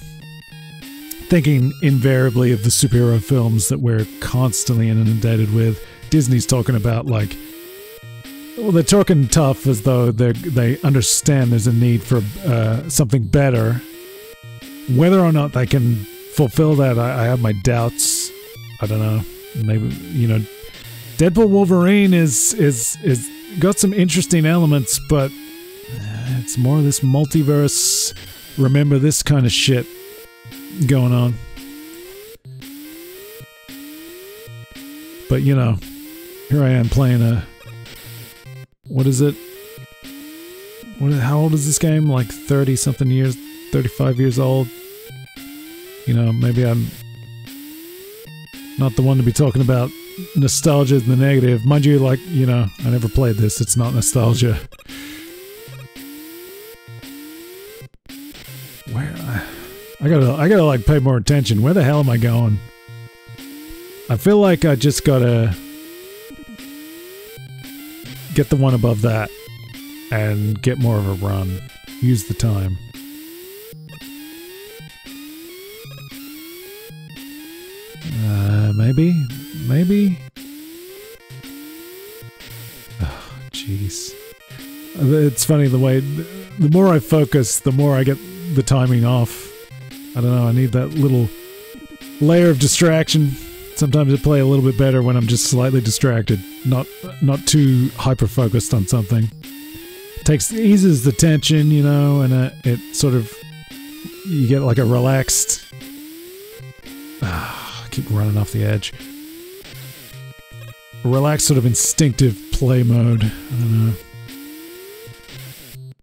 Thinking invariably of the superhero films that we're constantly inundated with. Disney's talking about like, well, they're talking tough as though they understand there's a need for something better. Whether or not they can fulfill that, I have my doubts. I don't know. Maybe, you know, Deadpool Wolverine is got some interesting elements, but it's more of this multiverse, remember this kind of shit going on. But you know, here I am playing a, what is it? How old is this game? Like 30 something years, 35 years old. You know, maybe I'm not the one to be talking about nostalgia in the negative. Mind you, like, you know, I never played this. It's not nostalgia. Where I gotta like pay more attention. Where the hell am I going? I feel like I just gotta get the one above that and get more of a run. Use the time. Maybe. Oh, jeez. It's funny the way, the more I focus, the more I get the timing off. I don't know, I need that little layer of distraction. Sometimes I play a little bit better when I'm just slightly distracted, not too hyper-focused on something. Eases the tension, you know, and it sort of, you get like a relaxed, I keep running off the edge. A relaxed sort of instinctive play mode. I don't know.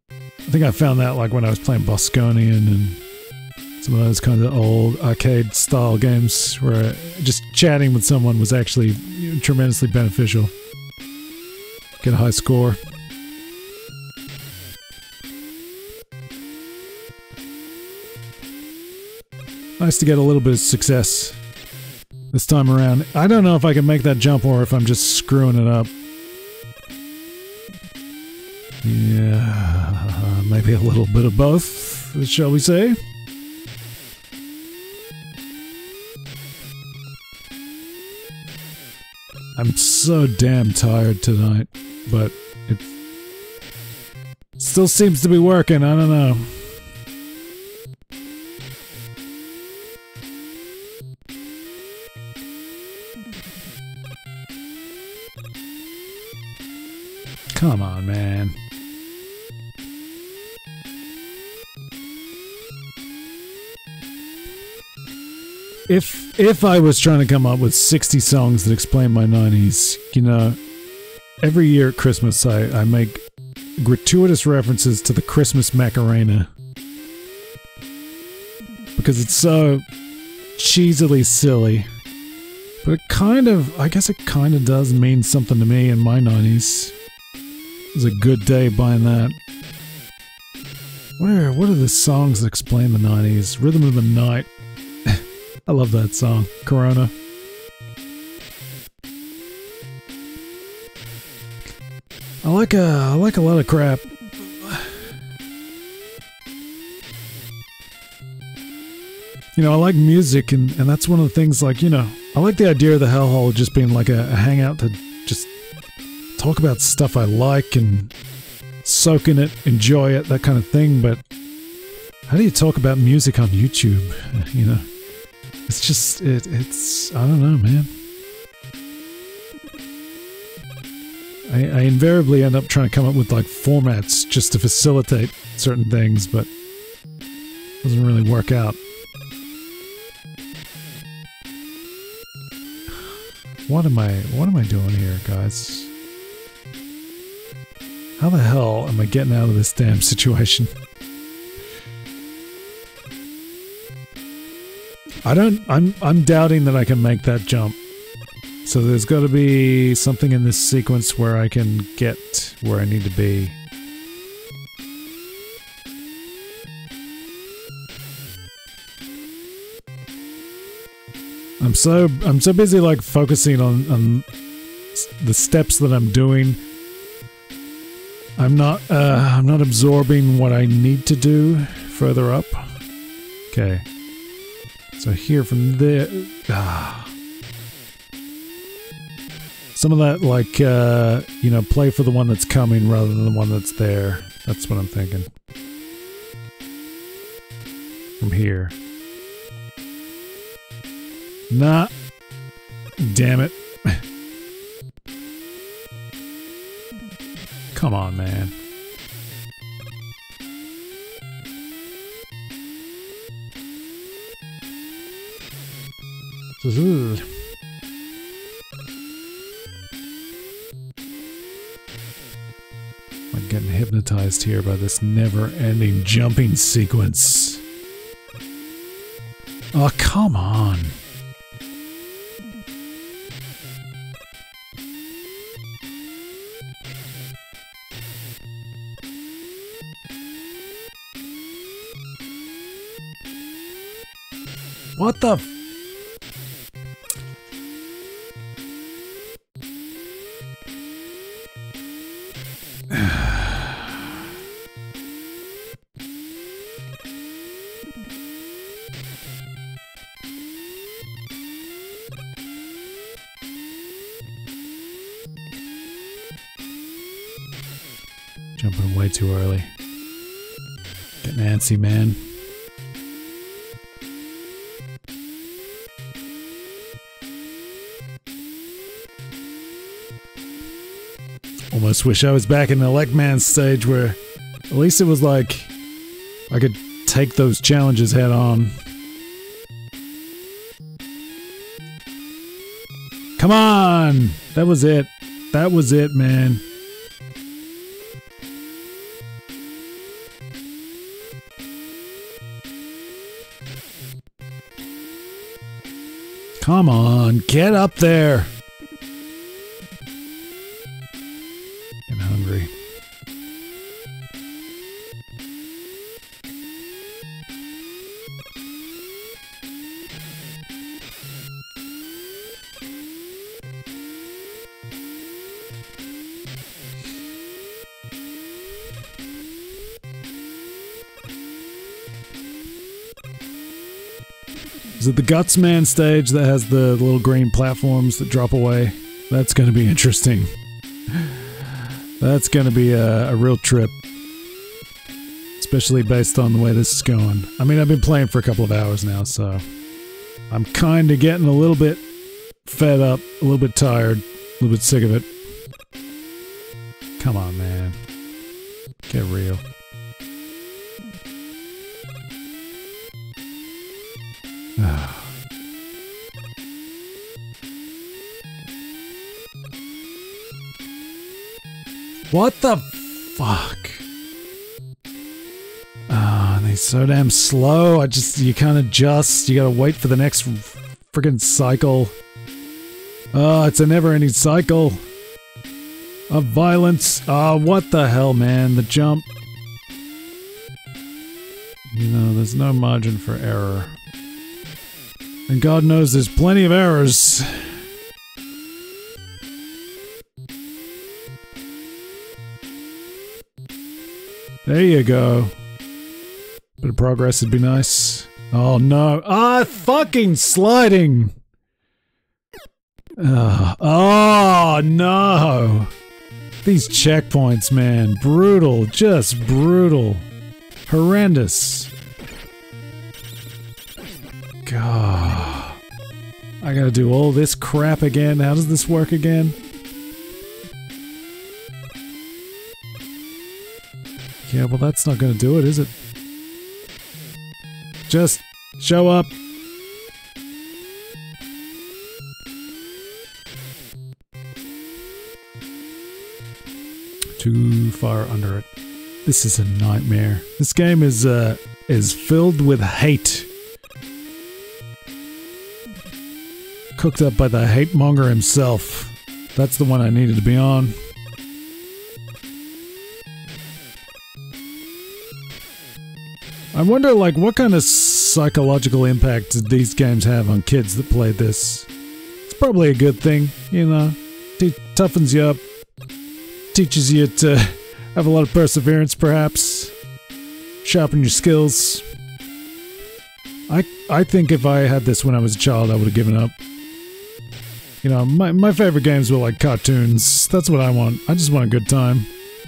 I think I found that like when I was playing Bosconian and some of those kinds of old arcade style games where just chatting with someone was actually tremendously beneficial. Get a high score. Nice to get a little bit of success this time around. I don't know if I can make that jump or if I'm just screwing it up. Yeah, maybe a little bit of both, shall we say? I'm so damn tired tonight, but it still seems to be working, I don't know. Come on, man. If I was trying to come up with 60 songs that explain my 90s, you know, every year at Christmas I make gratuitous references to the Christmas Macarena. Because it's so cheesily silly. But it kind of, I guess it kind of does mean something to me in my 90s. It was a good day buying that. What are the songs that explain the 90s? Rhythm of the Night. I love that song. Corona. I like a lot of crap. You know, I like music, and that's one of the things, like, you know, I like the idea of the Hellhole just being like a hangout to just talk about stuff I like and soak in it, enjoy it, that kind of thing, but how do you talk about music on YouTube, you know? It's just, it's, I don't know, man. I invariably end up trying to come up with, like, formats just to facilitate certain things, but it doesn't really work out. What am I doing here, guys? How the hell am I getting out of this damn situation? I'm doubting that I can make that jump. So there's got to be something in this sequence where I can get where I need to be. I'm so busy, like, focusing on the steps that I'm doing. I'm not absorbing what I need to do further up. Okay. So here from there, some of that, like, you know, play for the one that's coming rather than the one that's there. That's what I'm thinking. From here. Nah. Damn it. Come on, man. I'm getting hypnotized here by this never-ending jumping sequence. Oh, come on. What the f- Jumping way too early. Getting antsy, man. Almost wish I was back in the Elecman stage where at least it was like I could take those challenges head on. Come on! That was it. That was it, man. Come on, get up there. Getting hungry. Is it the Gutsman stage that has the little green platforms that drop away? That's gonna be interesting. That's gonna be a real trip. Especially based on the way this is going. I mean, I've been playing for a couple of hours now, so... I'm kinda getting a little bit fed up, a little bit tired, a little bit sick of it. Come on, man. Get real. What the fuck? Oh, they're so damn slow. You can't adjust. You gotta wait for the next friggin' cycle. Oh, it's a never-ending cycle of violence. Oh, what the hell, man? The jump. You know, there's no margin for error. And God knows there's plenty of errors. There you go. Bit of progress would be nice. Oh no. Ah, fucking sliding! Oh no! These checkpoints, man. Brutal. Just brutal. Horrendous. God. I gotta do all this crap again. How does this work again? Yeah, well that's not gonna do it, is it? Just show up. Too far under it. This is a nightmare. This game is filled with hate. Cooked up by the hate monger himself. That's the one I needed to be on. I wonder, like, what kind of psychological impact did these games have on kids that played this? It's probably a good thing, you know? Toughens you up. Teaches you to have a lot of perseverance, perhaps. Sharpen your skills. I think if I had this when I was a child, I would have given up. You know, my favorite games were like cartoons. That's what I want. I just want a good time.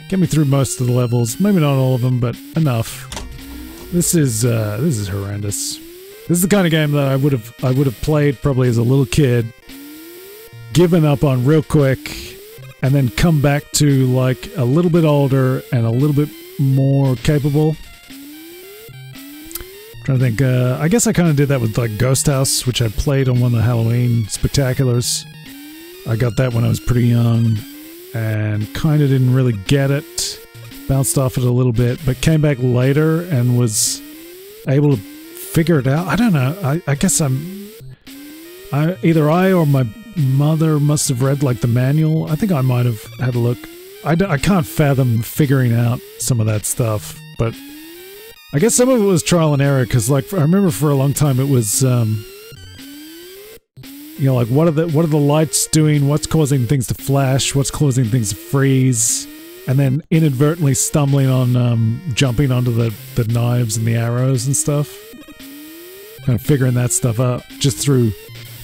Get me through most of the levels. Maybe not all of them, but enough. This is horrendous. This is the kind of game that I would have played probably as a little kid, given up on real quick, and then come back to like a little bit older and a little bit more capable. I'm trying to think. I guess I kind of did that with like Ghost House, which I played on one of the Halloween spectaculars. I got that when I was pretty young, and kind of didn't really get it. Bounced off it a little bit, but came back later and was able to figure it out. I don't know. I guess either I or my mother must have read like the manual. I think I might have had a look. I can't fathom figuring out some of that stuff, but I guess some of it was trial and error, because like I remember for a long time it was you know, like what are the lights doing, what's causing things to flash, what's causing things to freeze, and then inadvertently stumbling on jumping onto the knives and the arrows and stuff. Kind of figuring that stuff out just through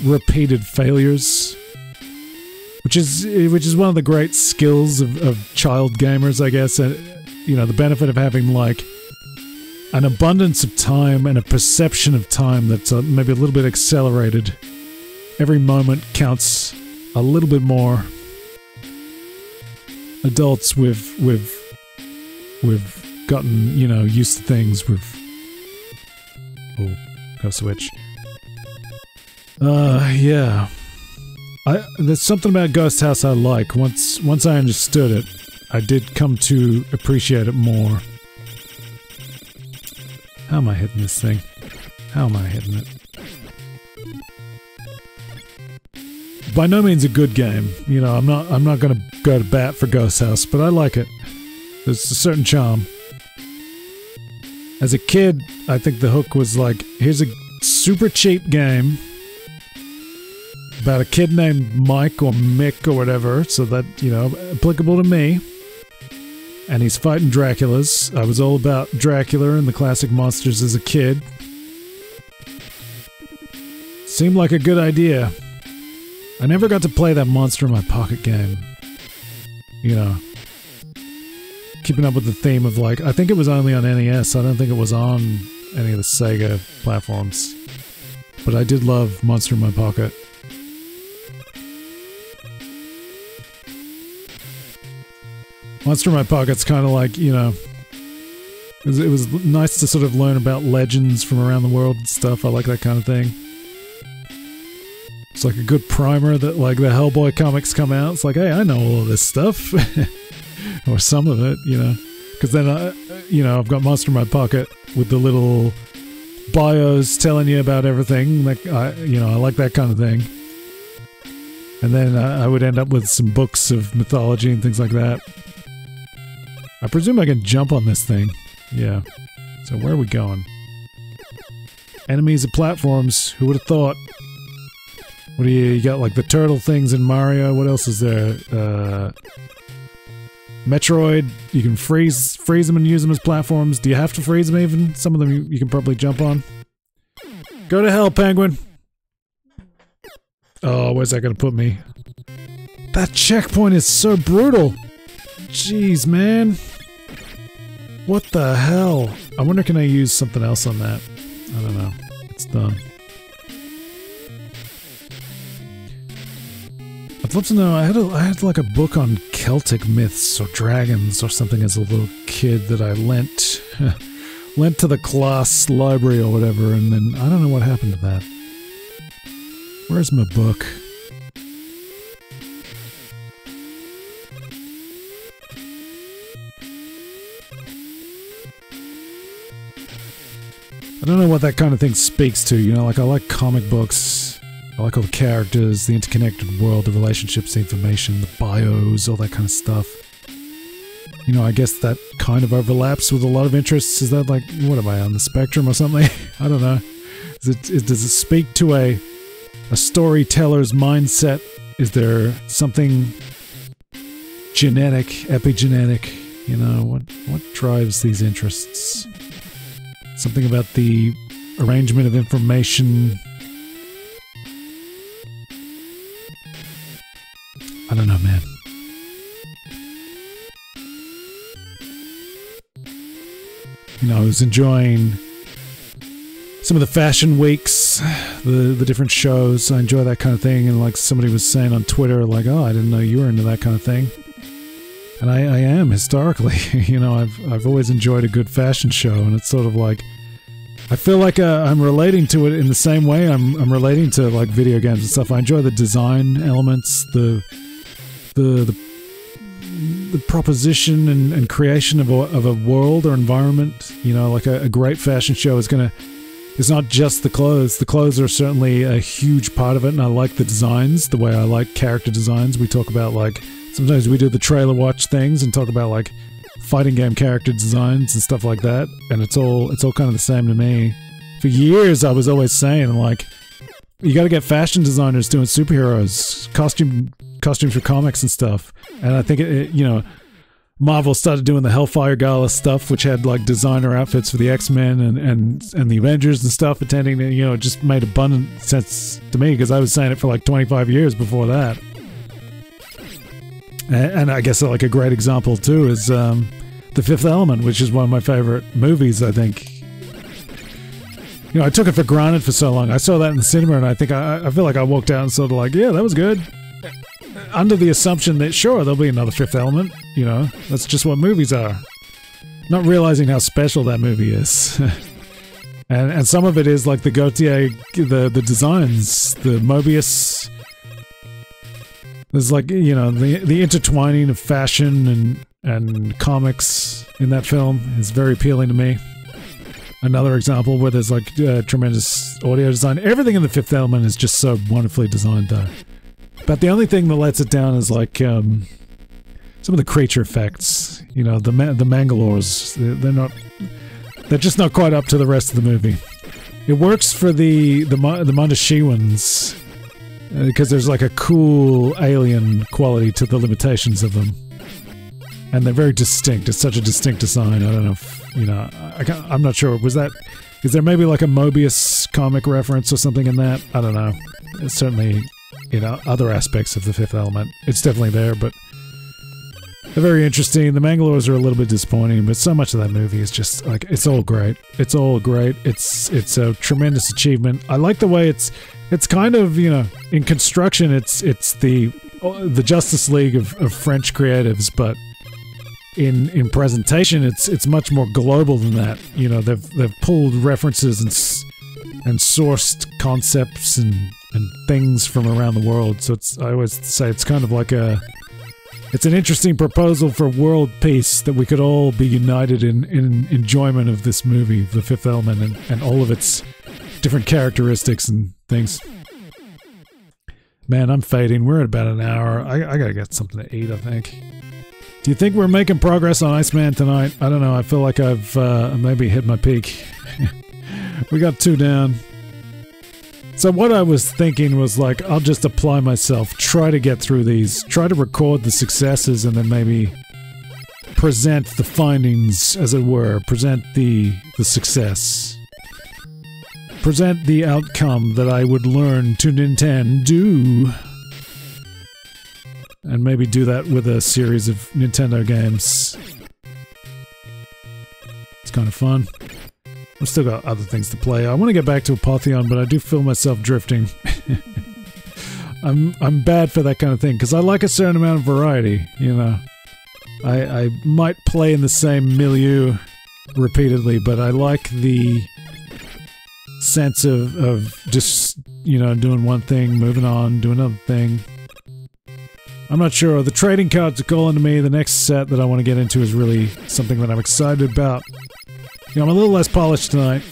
repeated failures, which is one of the great skills of child gamers, I guess. You know, the benefit of having like an abundance of time and a perception of time that's maybe a little bit accelerated. Every moment counts a little bit more. Adults, we've gotten, you know, used to things. Oh, go switch. Yeah. There's something about Ghost House I like. Once I understood it, I did come to appreciate it more. How am I hitting this thing? How am I hitting it? By no means a good game. You know, I'm not gonna go to bat for Ghost House, but I like it. There's a certain charm. As a kid, I think the hook was like, here's a super cheap game about a kid named Mike or Mick or whatever, so that, you know, applicable to me. And he's fighting Draculas. I was all about Dracula and the classic monsters as a kid. Seemed like a good idea. I never got to play that Monster in My Pocket game. You know, keeping up with the theme of like, I think it was only on NES. I don't think it was on any of the Sega platforms. But I did love Monster in My Pocket. Monster in My Pocket's kind of like, you know, it was nice to sort of learn about legends from around the world and stuff. I like that kind of thing. It's like a good primer that, like, the Hellboy comics come out. It's like, hey, I know all of this stuff. Or some of it, you know. Because then, you know, I've got Monster in My Pocket with the little bios telling you about everything. Like, you know, I like that kind of thing. And then I would end up with some books of mythology and things like that. I presume I can jump on this thing. Yeah. So where are we going? Enemies and platforms. Who would have thought? What do you got, like the turtle things in Mario? What else is there? Metroid. You can freeze them and use them as platforms. Do you have to freeze them even? Some of them you can probably jump on. Go to hell, penguin! Oh, where's that gonna put me? That checkpoint is so brutal! Jeez, man. What the hell? I wonder, can I use something else on that? I don't know. It's done. I'd love to know, I had like a book on Celtic myths or dragons or something as a little kid that I lent to the class library or whatever, and then I don't know what happened to that. Where's my book? I don't know what that kind of thing speaks to, you know, like I like comic books, I like all the characters, the interconnected world, the relationships, the information, the bios, all that kind of stuff. You know, I guess that kind of overlaps with a lot of interests. Is that like, what am I, on the spectrum or something? I don't know. Does it speak to a storyteller's mindset? Is there something genetic, epigenetic? You know, what drives these interests? Something about the arrangement of information. I don't know, man. You know, I was enjoying some of the fashion weeks, the different shows. I enjoy that kind of thing, and like somebody was saying on Twitter, like, oh, I didn't know you were into that kind of thing. And I am, historically. You know, I've always enjoyed a good fashion show, and it's sort of like, I feel like I'm relating to it in the same way I'm relating to like video games and stuff. I enjoy the design elements, the proposition and creation of a world or environment. You know, like a great fashion show is not just the clothes. The clothes are certainly a huge part of it, and I like the designs, the way I like character designs. We talk about, like, sometimes we do the trailer watch things and talk about like fighting game character designs and stuff like that, and it's all kind of the same to me. For years I was always saying, like, you gotta get fashion designers doing superheroes, costumes for comics and stuff. And I think you know, Marvel started doing the Hellfire Gala stuff, which had like designer outfits for the X-Men and the Avengers and stuff attending. You know, it just made abundant sense to me because I was saying it for like 25 years before that. And I guess like a great example too is The Fifth Element, which is one of my favorite movies, I think. You know, I took it for granted for so long. I saw that in the cinema, and I think I feel like I walked out and sort of like, yeah, that was good. Under the assumption that, sure, there'll be another Fifth Element, you know, that's just what movies are. Not realizing how special that movie is. and some of it is like the Gautier, the designs, the Mobius. There's like, you know, the intertwining of fashion and comics in that film is very appealing to me. Another example where there's like tremendous audio design. Everything in The Fifth Element is just so wonderfully designed, though. But the only thing that lets it down is like some of the creature effects. You know, the Mangalores. They're just not quite up to the rest of the movie. It works for the Mondoshiwans because there's like a cool alien quality to the limitations of them. and they're very distinct. It's such a distinct design. I don't know if, you know, I'm not sure. Is there maybe like a Mobius comic reference or something in that? I don't know. It's certainly, you know, other aspects of the Fifth Element. It's definitely there, but they're very interesting. The Mangalores are a little bit disappointing, but so much of that movie is just like, it's all great. It's all great. It's a tremendous achievement. I like the way it's kind of, you know, in construction, it's the Justice League of French creatives, but in presentation, it's much more global than that. You know, they've pulled references and sourced concepts and things from around the world. So I always say it's kind of like it's an interesting proposal for world peace, that we could all be united in enjoyment of this movie, The Fifth Element, and all of its different characteristics and things. Man, I'm fading. We're at about an hour. I gotta get something to eat, I think. Do you think we're making progress on Iceman tonight? I don't know. I feel like I've maybe hit my peak. We got 2 down. So what I was thinking was, like, I'll just apply myself, try to get through these, try to record the successes, and then maybe present the findings, as it were. Present the success. Present the outcome that I would learn to Nintendo. And maybe do that with a series of Nintendo games. It's kind of fun. I've still got other things to play. I want to get back to Apotheon, but I do feel myself drifting. I'm bad for that kind of thing, because I like a certain amount of variety, you know. I might play in the same milieu repeatedly, but I like the sense of just, you know, doing one thing, moving on, doing another thing. I'm not sure. The trading cards are calling to me. The next set that I want to get into is really something that I'm excited about. You know, I'm a little less polished tonight.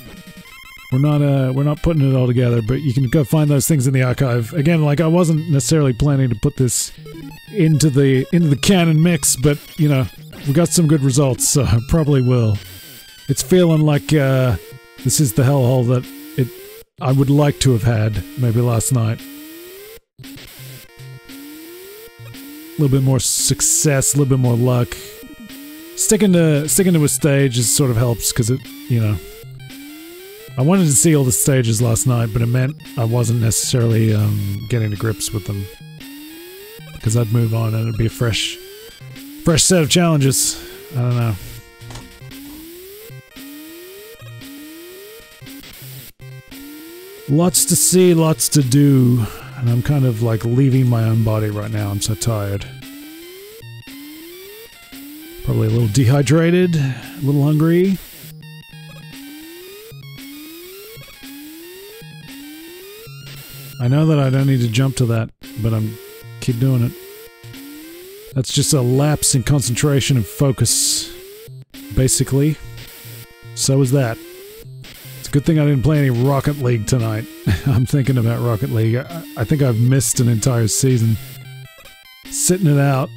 We're not putting it all together, but you can go find those things in the archive. Again, like, I wasn't necessarily planning to put this into the canon mix, but, you know, we got some good results, so I probably will. It's feeling like this is the hellhole that I would like to have had maybe last night. A little bit more success, a little bit more luck. Sticking to a stage is sort of helps, because it, you know, I wanted to see all the stages last night, but it meant I wasn't necessarily getting to grips with them, because I'd move on and it'd be a fresh set of challenges. I don't know. Lots to see, lots to do, and I'm kind of like leaving my own body right now. I'm so tired. Probably a little dehydrated, a little hungry. I know that I don't need to jump to that, but I'm keep doing it. That's just a lapse in concentration and focus, basically. So is that. It's a good thing I didn't play any Rocket League tonight. I'm thinking about Rocket League. I think I've missed an entire season sitting it out.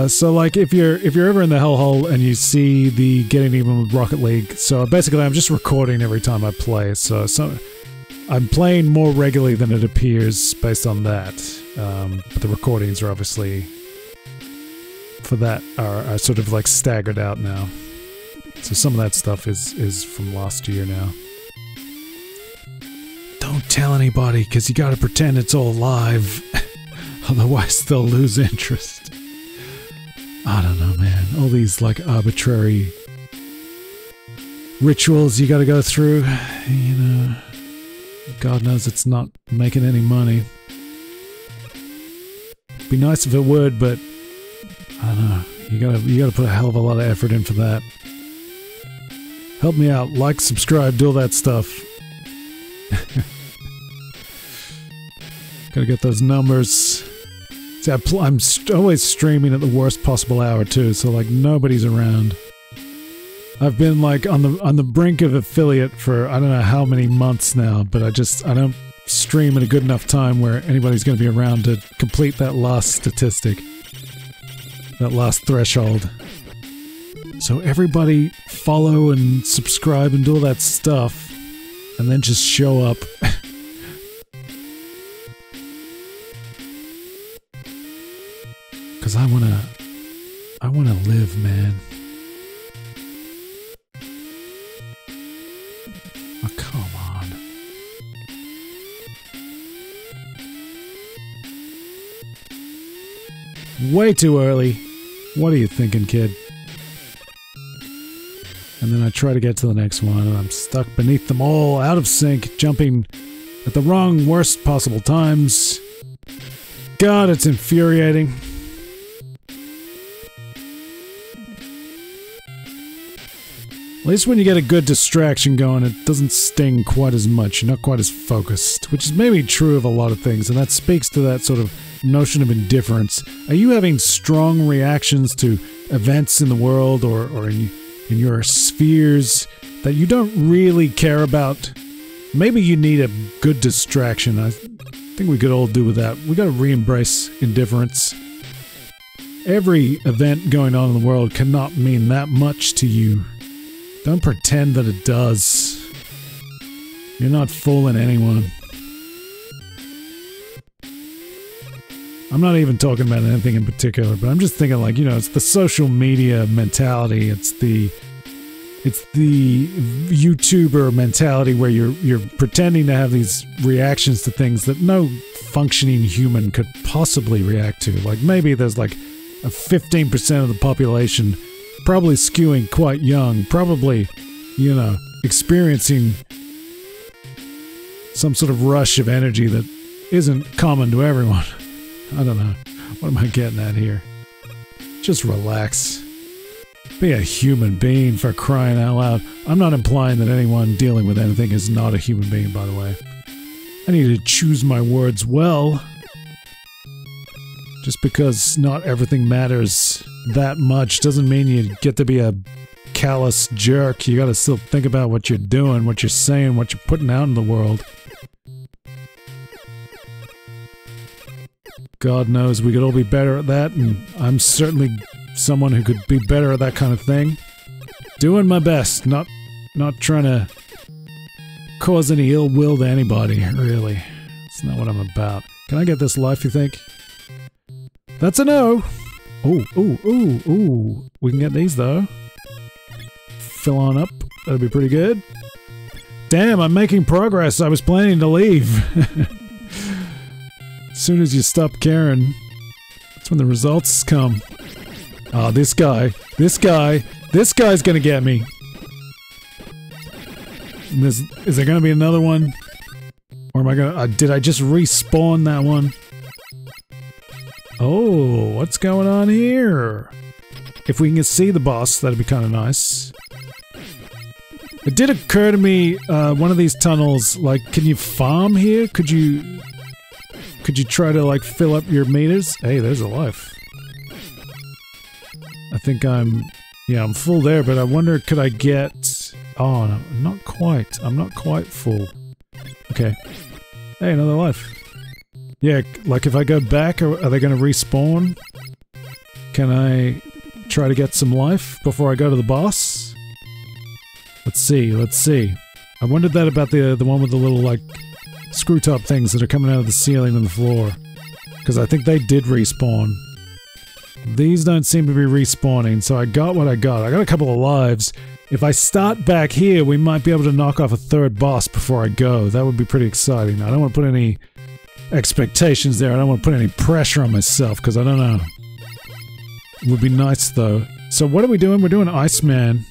So like, if you're ever in the hellhole and you see the getting even with Rocket League, so basically I'm just recording every time I play. So I'm playing more regularly than it appears based on that. But the recordings are obviously for that are sort of like staggered out now. So some of that stuff is from last year now. Don't tell anybody, because you gotta pretend it's all live. Otherwise they'll lose interest. I don't know, man. All these like arbitrary rituals you gotta go through, you know. God knows it's not making any money. Be nice if it would, but I don't know. You gotta put a hell of a lot of effort in for that. Help me out. Like, subscribe, do all that stuff. Gotta get those numbers. See, I'm always streaming at the worst possible hour too, so like nobody's around. I've been like on the brink of affiliate for I don't know how many months now, but I don't stream at a good enough time where anybody's going to be around to complete that last statistic, that last threshold. So everybody follow and subscribe and do all that stuff, and then just show up. Because I I want to live, man. Oh, come on. Way too early. What are you thinking, kid? And then I try to get to the next one, and I'm stuck beneath them all, out of sync, jumping at the wrong, worst possible times. God, it's infuriating. At least when you get a good distraction going, it doesn't sting quite as much. You're not quite as focused, which is maybe true of a lot of things, and that speaks to that sort of notion of indifference. Are you having strong reactions to events in the world or in your spheres that you don't really care about? Maybe you need a good distraction. I think we could all do with that. We gotta re-embrace indifference. Every event going on in the world cannot mean that much to you. Don't pretend that it does. You're not fooling anyone. I'm not even talking about anything in particular, but I'm just thinking, like, you know, it's the social media mentality. It's the YouTuber mentality where you're pretending to have these reactions to things that no functioning human could possibly react to. Like, maybe there's like a 15% of the population probably skewing quite young, probably, you know, experiencing some sort of rush of energy that isn't common to everyone. I don't know. What am I getting at here? Just relax. Be a human being, for crying out loud. I'm not implying that anyone dealing with anything is not a human being, by the way. I need to choose my words well. Just because not everything matters that much doesn't mean you get to be a callous jerk. You gotta still think about what you're doing, what you're saying, what you're putting out in the world. God knows we could all be better at that, and I'm certainly someone who could be better at that kind of thing. Doing my best, not trying to cause any ill will to anybody, really. It's not what I'm about. Can I get this life, you think? That's a no! Ooh, ooh, ooh, ooh. We can get these, though. Fill on up. That'd be pretty good. Damn, I'm making progress. I was planning to leave. As soon as you stop caring, that's when the results come. Oh, this guy's gonna get me. And is there gonna be another one? Or am I gonna, did I just respawn that one? Oh, what's going on here? If we can see the boss, that'd be kind of nice. It did occur to me, one of these tunnels, like, can you farm here? Could you try to, like, fill up your meters? Hey, there's a life. I think I'm full there, but I wonder, could I get... Oh, no, not quite. I'm not quite full. Okay. Hey, another life. Yeah, like if I go back, are they going to respawn? Can I try to get some life before I go to the boss? Let's see, let's see. I wondered that about the one with the little, like, screw-top things that are coming out of the ceiling and the floor. Because I think they did respawn. These don't seem to be respawning, so I got what I got. I got a couple of lives. If I start back here, we might be able to knock off a third boss before I go. That would be pretty exciting. I don't want to put any expectations there. I don't want to put any pressure on myself, because I don't know. It would be nice, though. So what are we doing? We're doing Iceman.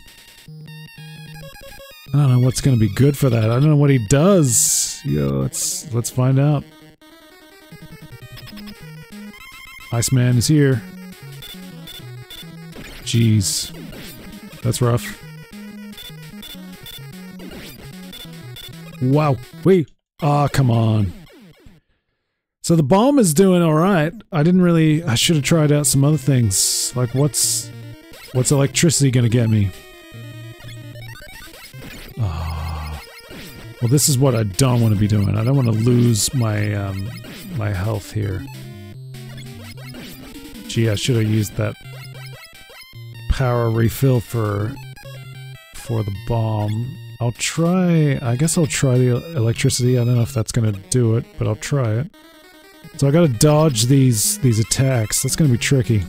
I don't know what's going to be good for that. I don't know what he does. Yeah, let's find out. Iceman is here. Jeez. That's rough. Wow. Wait. Ah, come on. So the bomb is doing alright. I should have tried out some other things. Like, what's electricity gonna get me? Ah. Well, this is what I don't want to be doing. I don't want to lose my, my health here. Gee, I should have used that power refill for the bomb. I guess I'll try the electricity. I don't know if that's gonna do it, but I'll try it. So I gotta dodge these attacks. That's gonna be tricky.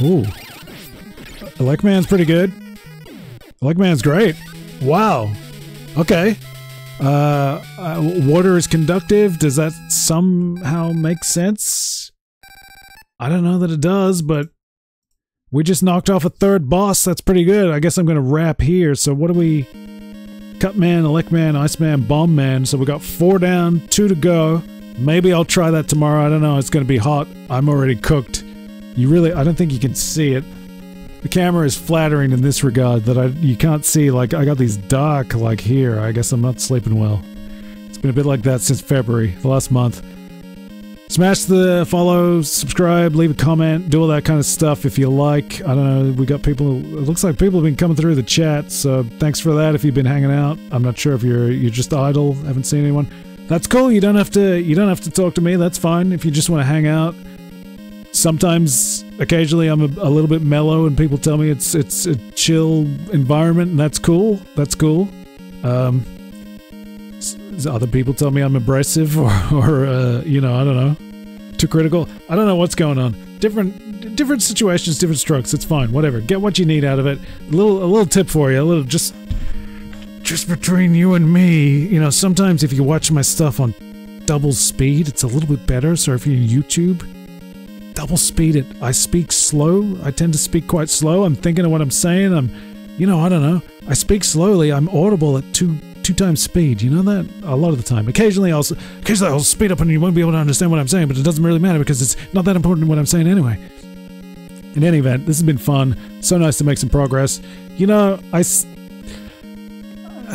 Ooh. Elecman's pretty good. Elecman's great. Wow. Okay. Water is conductive. Does that somehow make sense? I don't know that it does, but we just knocked off a third boss. That's pretty good. I guess I'm going to wrap here. So what do we... Cutman, Elecman, Iceman, Bombman. So we got 4 down, 2 to go. Maybe I'll try that tomorrow. I don't know. It's going to be hot. I'm already cooked. I don't think you can see it. The camera is flattering in this regard that you can't see. Like, I got these dark, like, here. I guess I'm not sleeping well. It's been a bit like that since February, the last month. Smash the follow, subscribe, leave a comment, do all that kind of stuff if you like. I don't know, we got people, it looks like people have been coming through the chat, so thanks for that if you've been hanging out. I'm not sure if you're just idle, haven't seen anyone. That's cool, you don't have to talk to me, that's fine if you just want to hang out. Sometimes, occasionally I'm a little bit mellow and people tell me it's a chill environment, and that's cool. That's cool. Other people tell me I'm abrasive or you know, I don't know, too critical. I don't know what's going on. Different situations, different strokes. It's fine. Whatever. Get what you need out of it. A little tip for you. A little just between you and me. You know, sometimes if you watch my stuff on double speed, it's a little bit better. So if you're on YouTube, double speed it. I speak slow. I tend to speak quite slow. I'm thinking of what I'm saying. You know, I don't know. I speak slowly. I'm audible at two times speed. You know that? A lot of the time. Occasionally I'll speed up and you won't be able to understand what I'm saying, but it doesn't really matter because it's not that important what I'm saying anyway. In any event, this has been fun. So nice to make some progress. You know, I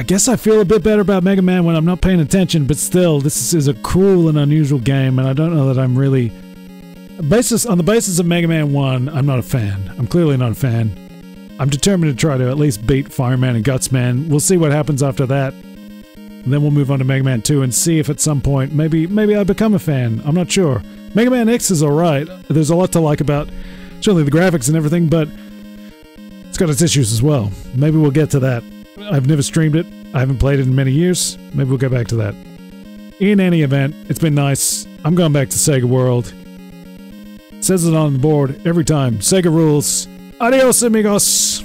guess I feel a bit better about Mega Man when I'm not paying attention, but still, this is a cruel and unusual game, and I don't know that I'm really... On the basis of Mega Man 1, I'm not a fan. I'm clearly not a fan. I'm determined to try to at least beat Fireman and Gutsman. We'll see what happens after that. And then we'll move on to Mega Man 2 and see if at some point, maybe I become a fan. I'm not sure. Mega Man X is alright. There's a lot to like about, certainly the graphics and everything, but it's got its issues as well. Maybe we'll get to that. I've never streamed it. I haven't played it in many years. Maybe we'll get back to that. In any event, it's been nice. I'm going back to Sega World. It says it on the board every time. Sega rules. Adios, amigos!